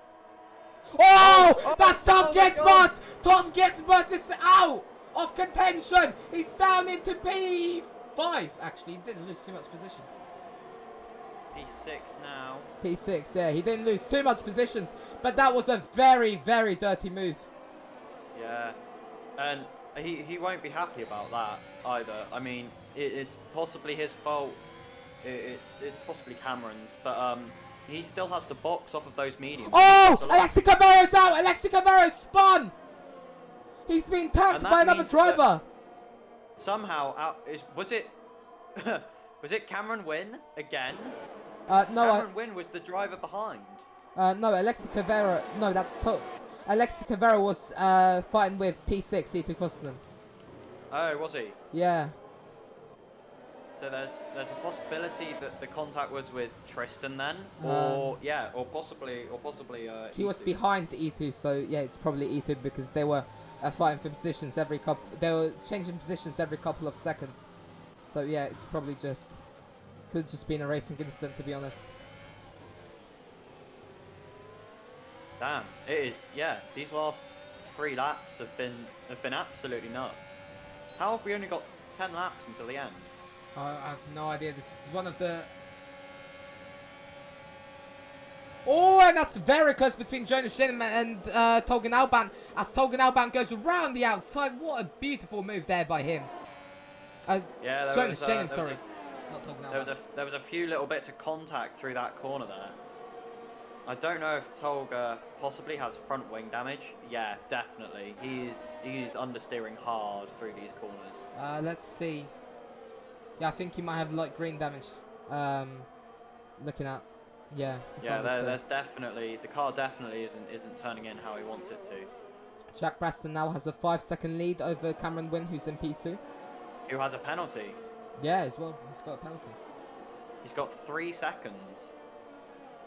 Oh, that's Tom Ginsburg! Tom Ginsburg is out of contention. He's down into P5. Actually, he didn't lose too much positions. P6 now. P6, yeah, he didn't lose too much positions, but that was a very, very dirty move. Yeah, and he won't be happy about that either. I mean, it's possibly his fault. It's possibly Cameron's, but he still has to box off of those mediums. Oh, Alexi Guevara's out. Alexi Guevara spun. He's been tagged by another driver. Somehow, was it Cameron Wynn again? No, Cameron Wynn was the driver behind. No, Alexi Guevara. No, Alexi Guevara was fighting with P6, Ito Koskinen. Oh, was he? Yeah. So there's a possibility that the contact was with Tristan then, or possibly he was behind E2, so yeah, it's probably E2 because they were fighting for positions every couple. They were changing positions every couple of seconds. So yeah, it's probably could just been a racing incident, to be honest. Damn, it is. Yeah, these last 3 laps have been absolutely nuts. How have we only got 10 laps until the end? I have no idea. This is one of the... Oh, and that's very close between Jonas Shinneman and Tolgan Alban. As Tolgan Alban goes around the outside. What a beautiful move there by him. Yeah, Jonas Shinneman, sorry. Not Tolgan Alban. There was a few little bits of contact through that corner there. I don't know if Tolga possibly has front wing damage. Yeah, definitely. He's understeering hard through these corners. Let's see. Yeah, I think he might have light green damage. Looking at, yeah. Yeah, there's definitely the car definitely isn't turning in how he wants it to. Jack Braston now has a 5-second lead over Cameron Wynn, who's in P2. Who has a penalty? Yeah, as well. He's got a penalty. He's got 3 seconds,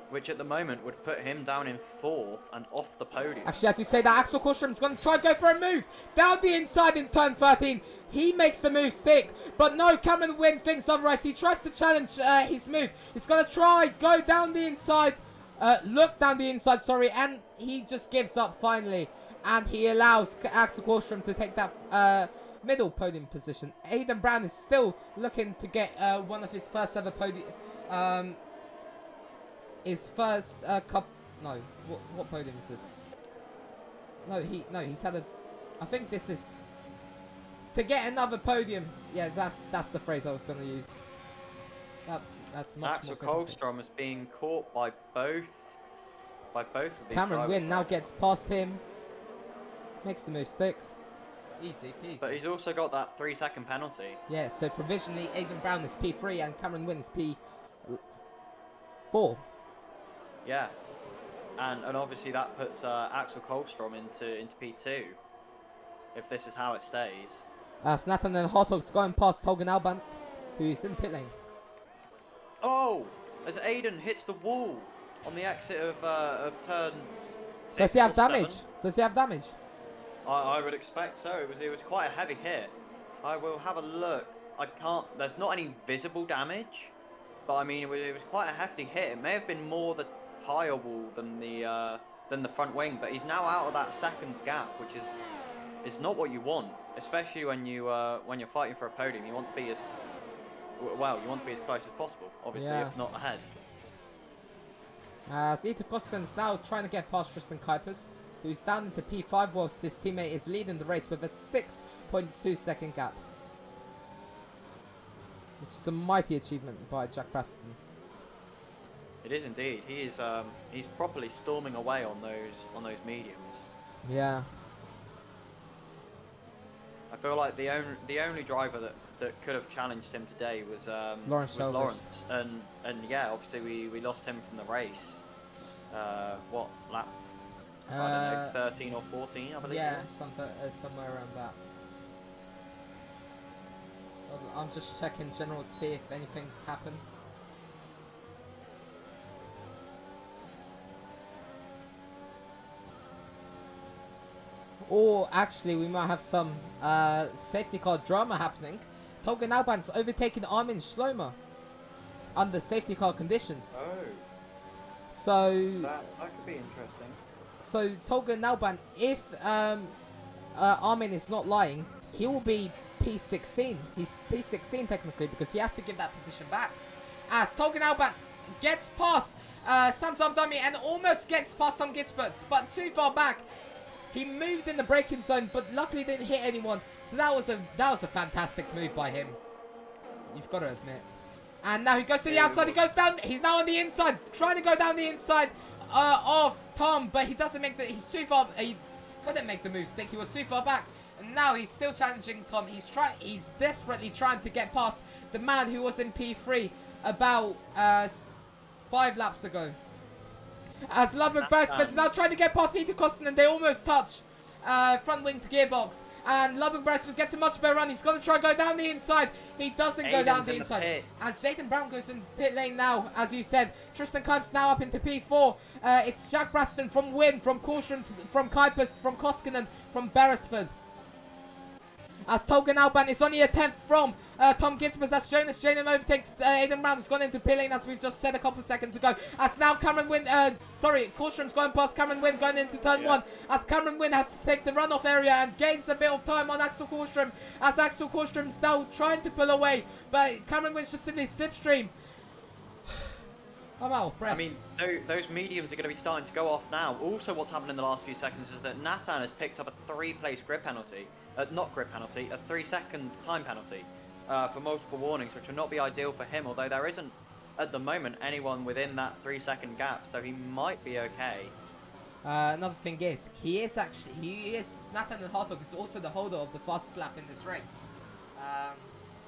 which at the moment would put him down in 4th and off the podium. Actually, as you say that, Axel Kohlstrom's going to try and go for a move down the inside in turn 13. He makes the move stick, but no, Cameron Wynn thinks otherwise. He tries to challenge his move. He's going to try, go down the inside, look down the inside, sorry, and he just gives up finally. And he allows Axel Kohlstrom to take that middle podium position. Aidan Brown is still looking to get one of his first ever podium. His first cup. No, what podium is this? No, he's had a. I think this is to get another podium. Yeah, that's the phrase I was going to use. That's much Axel more Kohlstrom is being caught by both of these Cameron Wynn now gets past him, makes the move stick. Easy peasy. But he's also got that 3-second penalty. Yeah, so provisionally Aidan Brown is P3 and Cameron Wynn is P4. Yeah, and obviously that puts Axel Kohlstrom into P2. If this is how it stays. Snatton and Hotdog's going past Tolgan Alban, who's in pit lane. Oh, as Aidan hits the wall on the exit of turn 6. Does he have damage? 7. Does he have damage? I would expect so. It was quite a heavy hit. I will have a look. I can't. There's not any visible damage, but I mean it was quite a hefty hit. It may have been more the tire wall than the front wing, but he's now out of that seconds gap, which is not what you want, especially when you're fighting for a podium. You want to be as close as possible, obviously, yeah. if not ahead. Zita Kosten's now trying to get past Tristan Kuipers, who's down into P5 whilst his teammate is leading the race with a 6.2 second gap, which is a mighty achievement by Jack Preston. It is indeed. He's properly storming away on those mediums. Yeah. I feel like the only driver that could have challenged him today was Lawrence. Lawrence, and yeah, obviously we lost him from the race. What lap? I don't know, 13 or 14, I believe. Yeah, somewhere around that. I'm just checking general to see if anything happened. Or actually, we might have some safety car drama happening. Tolga Alban's overtaking Armin Schlomer under safety car conditions. Oh. So That could be interesting. So Tolga Alban, if Armin is not lying, he will be P16. He's P16 technically because he has to give that position back. As Tolga Alban gets past Sam Zamdami and almost gets past Tom Gitzberts, but too far back. He moved in the braking zone, but luckily didn't hit anyone. So that was a fantastic move by him. You've got to admit. And now he goes to the outside. He goes down. He's now on the inside, trying to go down the inside of Tom, but he doesn't make the. He's too far. He couldn't make the move stick. He was too far back. And now he's still challenging Tom. He's desperately trying to get past the man who was in P3 about 5 laps ago. As Ludwig Beresford's now trying to get past Ethan Costin, and they almost touch front wing to gearbox. And Ludwig Beresford gets a much better run. He's going to try and go down the inside. He doesn't go down the inside. And Zayden Brown goes in pit lane now, as you said. Tristan Kuipers now up into P4. It's Jack Braston from Wynn, from Caution, from Kuipers, from Koskinen, from Beresford. As Tolga Alban is only a 10th from Tom Gitzberts, as Jonas Jaden overtakes Aidan Brown, has gone into pit lane, as we've just said a couple of seconds ago. As now Cameron Wynn, Caution's going past Cameron Wynn, going into turn 1. As Cameron Wynn has to take the runoff area and gains a bit of time on Axel Kårström. As Axel Kårström's now trying to pull away, but Cameron Wynn's just in his slipstream. I'm out of breath. I mean, those mediums are going to be starting to go off now. Also, what's happened in the last few seconds is that Nathan has picked up a 3-place grid penalty. Not grid penalty, a 3-second time penalty for multiple warnings, which will not be ideal for him, although there isn't, at the moment, anyone within that 3-second gap, so he might be okay. Another thing is, Nathan Hartog is also the holder of the fastest lap in this race.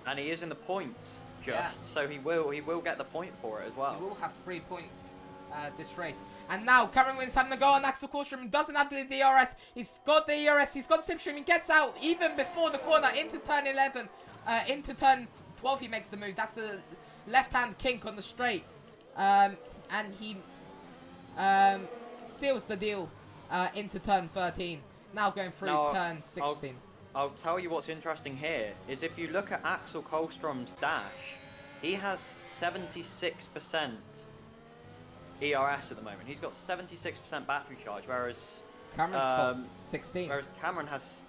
And he is in the points, so he will get the point for it as well. He will have 3 points this race. And now Cameron Wynn's having a go on Axel Kårström. Doesn't have the DRS. He's got the ERS. He's got the slipstream. He gets out even before the corner into turn 11. Into turn 12 he makes the move. That's the left-hand kink on the straight. And he seals the deal into turn 13. Now going through turn 16. I'll tell you what's interesting here is if you look at Axel Kårström's dash, he has 76% ERS at the moment. He's got 76% battery charge, whereas Cameron's got 16. Whereas Cameron has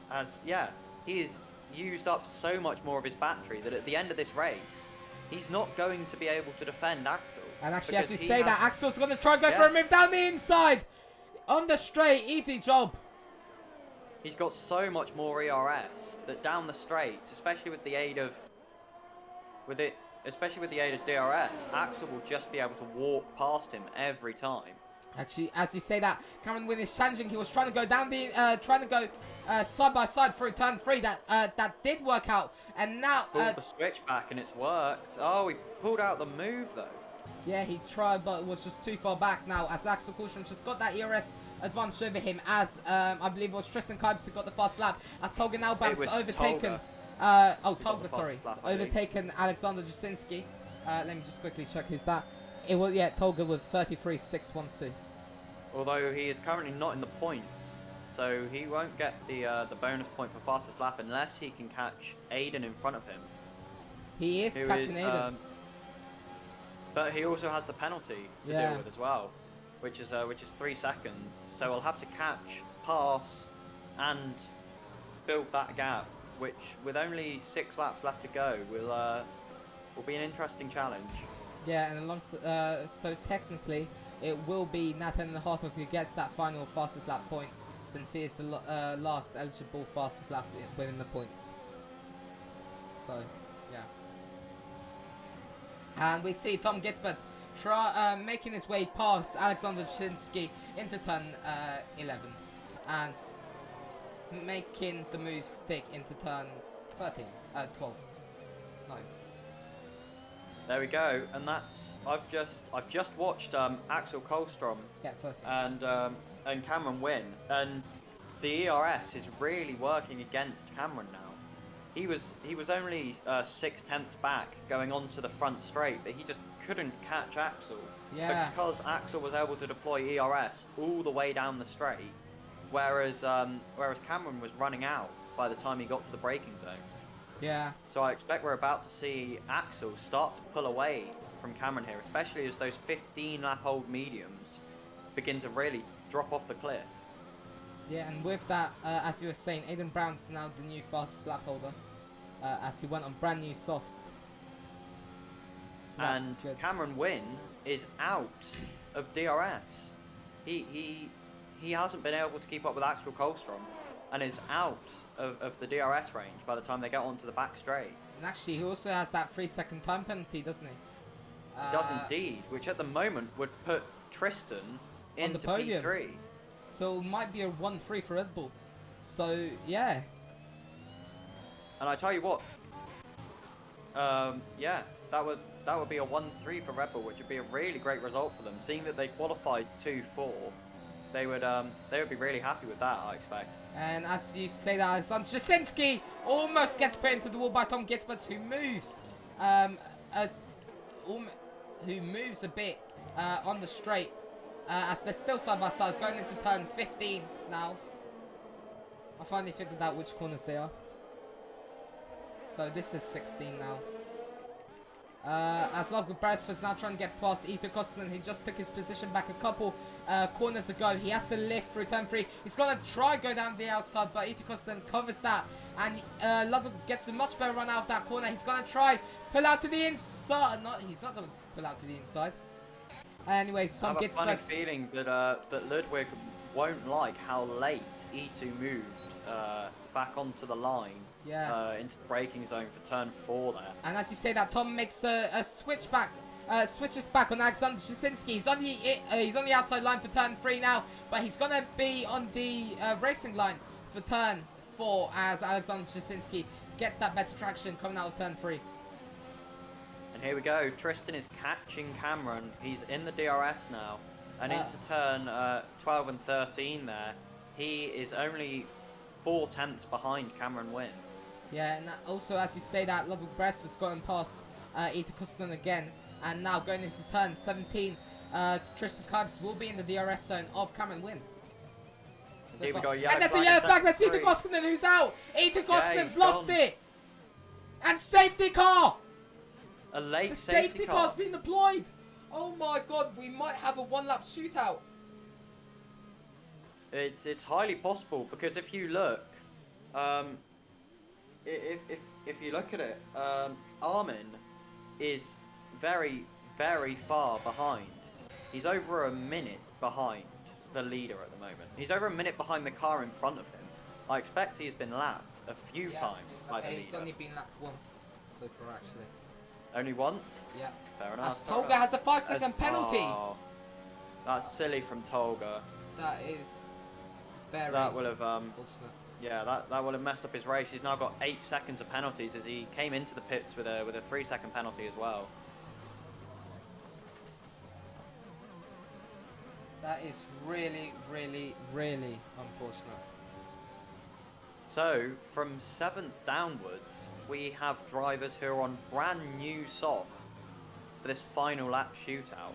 he's used up so much more of his battery that at the end of this race, he's not going to be able to defend Axel. And actually, as you say that, Axel's going to try and go for a move down the inside on the straight. Easy job. He's got so much more ERS that down the straights, especially with the aid of DRS, Axel will just be able to walk past him every time. Actually, as you say that, Cameron Wynn is challenging. He was trying to go down the, side by side through turn 3. That did work out, and now pulled the switch back and it's worked. Oh, he pulled out the move though. Yeah, he tried, but was just too far back now. As Axel Kårström just got that ERS advantage over him, as I believe it was Tristan Kuipers who got the fast lap. As Tolga Alban's overtaken. Tolga, sorry, overtaken Alexander Jasinski. Let me just quickly check who's that. It was Tolga with 33.612. Although he is currently not in the points, so he won't get the bonus point for fastest lap unless he can catch Aiden in front of him. He is catching Aiden. But he also has the penalty to deal with as well, which is 3 seconds. So he'll have to catch, pass, and build that gap, which with only 6 laps left to go will be an interesting challenge. Yeah, and so technically it will be Nathan Hartog who gets that final fastest lap point, since he is the last eligible fastest lap within the points. So, yeah. And we see Tom Gitzberts making his way past Alexander Jasinski into turn 11. And making the move stick into turn 13, 12, 9. There we go, and that's I've just watched Axel Kolstrom Yeah, 13. and Cameron win, and the ERS is really working against Cameron now. He was only 6/10 back going onto the front straight, but he just couldn't catch Axel. Yeah. Because Axel was able to deploy ERS all the way down the straight, whereas Cameron was running out by the time he got to the braking zone. Yeah. So I expect we're about to see Axel start to pull away from Cameron here, especially as those 15-lap-old mediums begin to really drop off the cliff. Yeah, and with that, as you were saying, Aiden Brown's now the new fastest lap holder, as he went on brand new softs. So And good. Cameron Wynn is out of DRS. He hasn't been able to keep up with Axel Kolstrom and is out of the DRS range by the time they get onto the back straight. And actually, he also has that 3-second time penalty, doesn't he? Does indeed, which at the moment would put Tristan On the into podium. P3. So it might be a 1-3 for Red Bull. So, yeah. And I tell you what, yeah, that would be a 1-3 for Red Bull, which would be a really great result for them. Seeing that they qualified 2-4, they would be really happy with that, I expect. And as you say that, Alexander Jasinski almost gets put into the wall by Tom Gitzbert, who moves, who moves a bit on the straight, as they're still side by side, going into turn 15 now. I finally figured out which corners they are. So this is 16 now. As Ludwig Beresford's now trying to get past Ethan Koskinen, he just took his position back a couple corners ago. He has to lift through turn 3. He's going to try go down the outside, but Ethan Koskinen covers that. And Ludwig gets a much better run out of that corner. He's going to try pull out to the inside. He's not going to pull out to the inside. Anyways, Tom I have a funny Gitzbert. feeling that Ludwig won't like how late E2 moved back onto the line. Yeah. Into the braking zone for turn 4 there. And as you say that, Tom makes a switch back, switches back on Alexander Jasinski. He's on the outside line for turn 3 now, but he's gonna be on the racing line for turn 4 as Alexander Jasinski gets that better traction coming out of turn 3. And here we go. Tristan is catching Cameron. He's in the DRS now, and into turn 12 and 13 there, he is only 4/10 behind Cameron Wynn. Yeah, and also as you say that, Ludwig Beresford's gotten past Ethan Koskinen again, and now going into turn 17, Tristan Cards will be in the DRS zone of Cameron Wynn. So here we go, yellow and there's a flag yellow in flag, that's sector Ethan 3. Koskinen who's out! Ethan Koskinen's he's lost gone. it! And safety car! A late The safety car's car. been deployed! Oh my god, we might have a one-lap shootout. It's highly possible, because if you look, if you look at it, Armin is very, very far behind. He's over a minute behind the leader at the moment. He's over a minute behind the car in front of him. I expect he's been lapped a few times by the leader. He's only been lapped once so far, actually. Only once? Yeah. Fair enough. As fair Tolga enough. has a 5-second penalty. Oh, that's silly from Tolga. That is very That will have unfortunate. yeah, that will have messed up his race. He's now got 8 seconds of penalties as he came into the pits with a 3-second penalty as well. That is really, really, really unfortunate. So, from 7th downwards, we have drivers who are on brand new soft for this final lap shootout.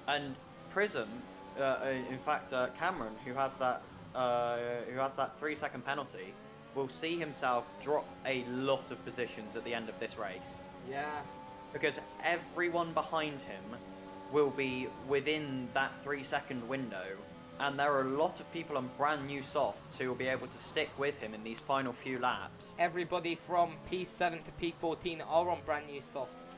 And Prism, in fact, Cameron, who has that 3-second penalty, will see himself drop a lot of positions at the end of this race. Yeah. Because everyone behind him will be within that 3-second window, and there are a lot of people on brand new softs who will be able to stick with him in these final few laps. Everybody from P7 to P14 are on brand new softs.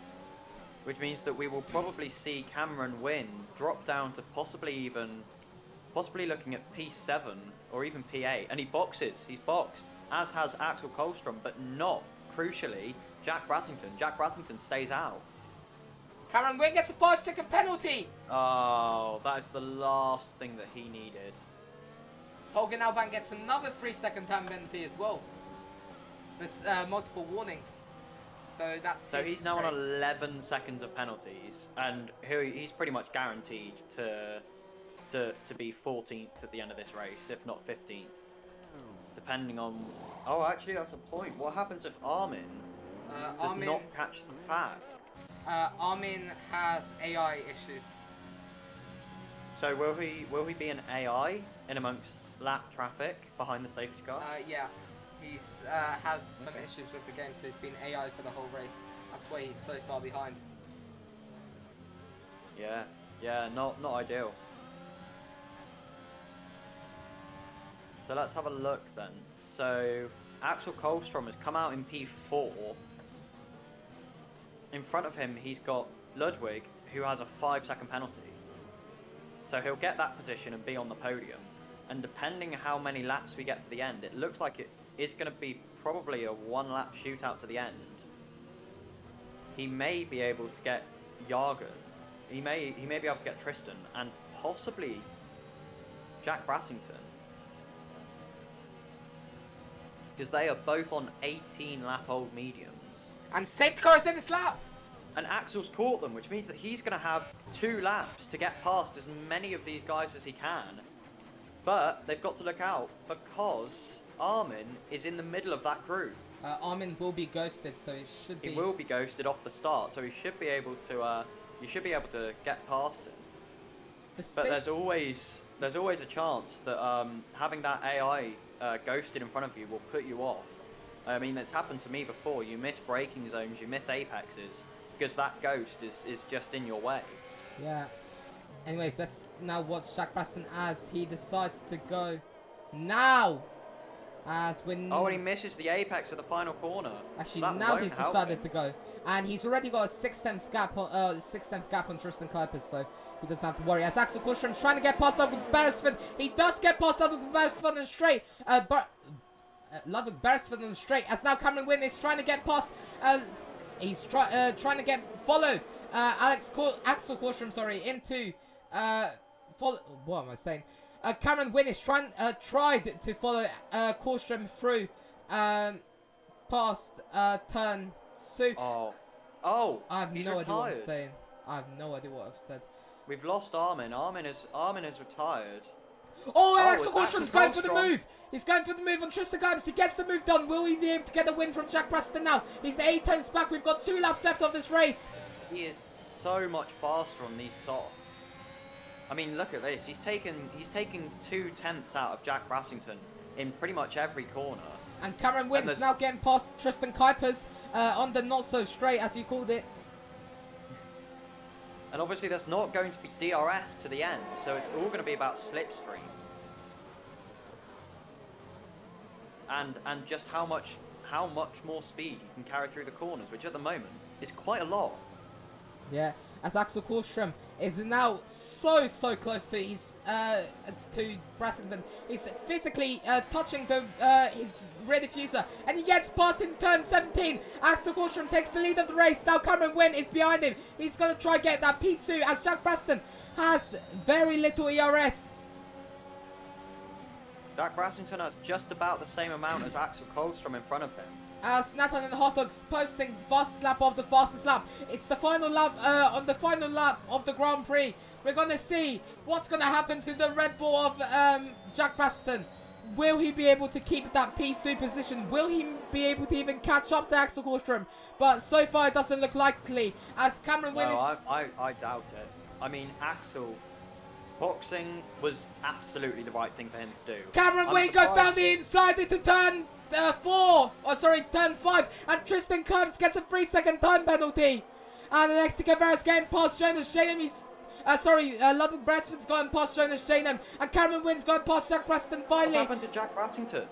Which means that we will probably see Cameron Wynn drop down to possibly looking at P7 or even P8, and he's boxed, as has Axel Kolstrom, but not, crucially, Jack Brassington. Jack Brassington stays out. Cameron Wynn gets a 5-second penalty! Oh, that is the last thing that he needed. Holger Alban gets another 3-second time penalty as well. There's multiple warnings. So that's So his he's now on race. 11 seconds of penalties, and he's pretty much guaranteed to be 14th at the end of this race, if not 15th, depending on. Oh, actually, that's a point. What happens if Armin does not catch the pack? Armin has AI issues. So will he be an AI in amongst lap traffic behind the safety car? Yeah, he's has some issues with the game, so he's been AI for the whole race. That's why he's so far behind. Yeah, not ideal. So let's have a look then. So Axel Kolstrom has come out in P4. In front of him, he's got Ludwig, who has a 5-second penalty. So he'll get that position and be on the podium. And depending how many laps we get to the end, it looks like it is going to be probably a 1-lap shootout to the end. He may be able to get Jargon. He may be able to get Tristan and possibly Jack Brassington. Because they are both on 18-lap-old mediums. And safety car is in this lap! And Axel's caught them, which means that he's going to have 2 laps to get past as many of these guys as he can. But they've got to look out because Armin is in the middle of that group. Armin will be ghosted, so it should be... He will be ghosted off the start, so he should be able to... you should be able to get past him. But there's always a chance that having that AI ghosted in front of you will put you off. I mean, it's happened to me before. You miss braking zones, you miss apexes, because that ghost is just in your way. Yeah. Anyways, let's now watch Jack Braston as he decides to go now. As when... Oh, and he misses the apex of the final corner. Actually, so now he's decided to go. And he's already got a 6/10 gap on Tristan Kuipers, so he doesn't have to worry. As Axel Kullstrom's trying to get past Ludwig Beresford, he does get past Ludwig Beresford on the straight. Ludwig Beresford on the straight. As now Cameron Wynn is trying to get past. He's trying to follow Axel Kullstrom, sorry, into follow. What am I saying? Cameron Wynn is tried to follow Kullstrom through past turn 2. Oh! I have he's no retired. idea what I'm saying. I have no idea what I've said. We've lost Armin. Armin is retired. Oh, and Axel it's Kullstrom's going for the Kullstrom. move. He's going for the move on Tristan Kuipers. He gets the move done. Will he be able to get the win from Jack Preston now? He's 8 times back. We've got 2 laps left of this race. He is so much faster on these soft. I mean, look at this. He's taken 2/10 out of Jack Brassington in pretty much every corner. And Cameron Wynn is now getting past Tristan Kuipers on the not so straight, as you called it. And obviously, there's not going to be DRS to the end, so it's all going to be about slipstream. And just how much more speed you can carry through the corners, which at the moment is quite a lot. Yeah, as Axel Kullstrom is now so close to his to Brassington. He's physically touching the his rear diffuser, and he gets past in turn 17. Axel Kullstrom takes the lead of the race. Now Cameron Wynn is behind him. He's going to try get that P2 as Jack Braxton has very little ERS. Jack Brassington has just about the same amount as Axel Kullstrom in front of him. As Nathan and Hotdogs posting fastest lap of the fastest lap. It's the final lap on the final lap of the Grand Prix. We're going to see what's going to happen to the Red Bull of Jack Braxton. Will he be able to keep that P2 position? Will he be able to even catch up to Axel Kullstrom? But so far it doesn't look likely, as Cameron Wynn is... I doubt it. I mean, Axel, boxing was absolutely the right thing for him to do. Cameron Wynn goes down the inside into turn 5, and Tristan Kuipers gets a 3-second time penalty. And the next to Guevara's getting past Jonas Shanham. He's Ludwig Beresford's going past Jonas Shanham, and Cameron Wynn's going past Jack Braxton finally. What's happened to Jack Brassington?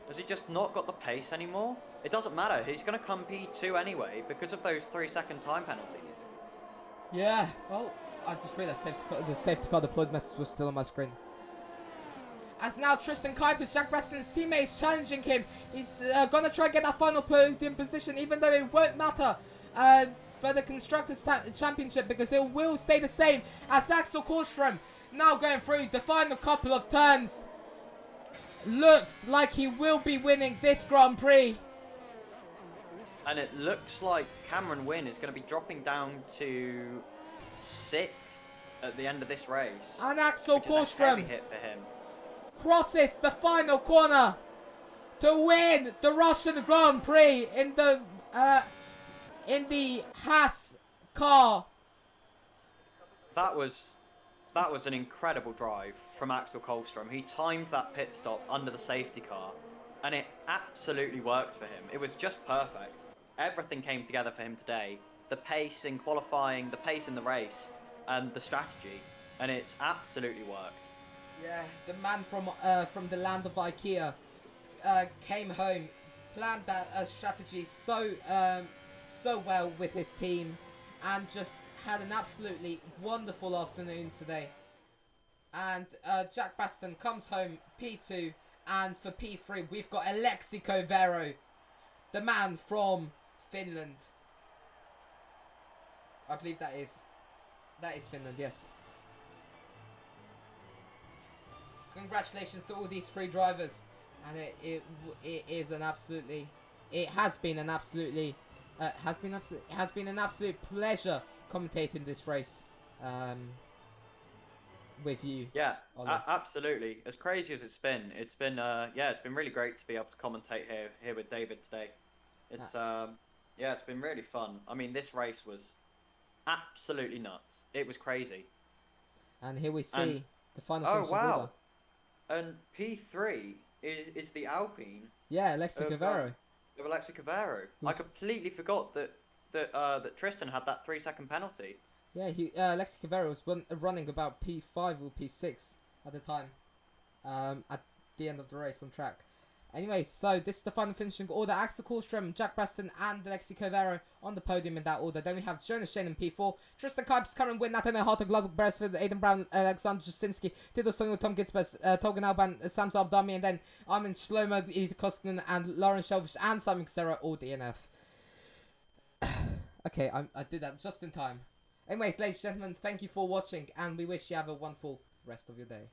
Has he just not got the pace anymore? It doesn't matter, he's going to come P2 anyway because of those 3-second time penalties. Yeah, well, I just realised the safety car deployed message was still on my screen. As now Tristan Kuipers, Jack Braxton's teammate, is challenging him. He's going to try and get that final podium position, even though it won't matter for the Constructors' Championship, because it will stay the same as Axel Kullstrom Now going through the final couple of turns. Looks like he will be winning this Grand Prix. And it looks like Cameron Wynn is going to be dropping down to 6th at the end of this race. And Axel which is a heavy Kallstrom hit for him. crosses the final corner to win the Russian Grand Prix in the Haas car. That was an incredible drive from Axel Kallstrom. He timed that pit stop under the safety car, and it absolutely worked for him. It was just perfect. Everything came together for him today. The pace in qualifying, the pace in the race, and the strategy, and it's absolutely worked. Yeah, the man from the land of IKEA came home, planned that strategy so well with his team, and just had an absolutely wonderful afternoon today. And Jack Baston comes home P2, and for P3 we've got Alexi Kovero, the man from Finland. I believe that is Finland, yes. Congratulations to all these 3 drivers, and it has been an absolute pleasure commentating this race with you. Yeah, absolutely. As crazy as it's been really great to be able to commentate here with David today. It's it's been really fun. I mean, this race was absolutely nuts. It was crazy. And here we see the final finish wow. order. And P3 is the Alpine. Yeah, Alexi Kovero. Of Alexi Kovero. I completely forgot that Tristan had that 3-second penalty. Yeah, Alexi Kovero was running about P5 or P6 at the time. At the end of the race on track. Anyway, so this is the final finishing order. Axel Kallstrom, Jack Baston, and Alexi Kovero on the podium in that order. Then we have Jonas Shane in P4, Tristan Kuipers, Cameron Wynn, Nathaniel Hartog, Ludwig Beresford, Aidan Brown, Alexander Jasinski, Tito Sonio, Tom Gitzbers, Togan Alban, Sam Zabdami, and then Armin Shlomo, Ida Koskinen, and Lauren Shelfish, and Simon Serra, all DNF. Okay, I did that just in time. Anyways, ladies and gentlemen, thank you for watching, and we wish you have a wonderful rest of your day.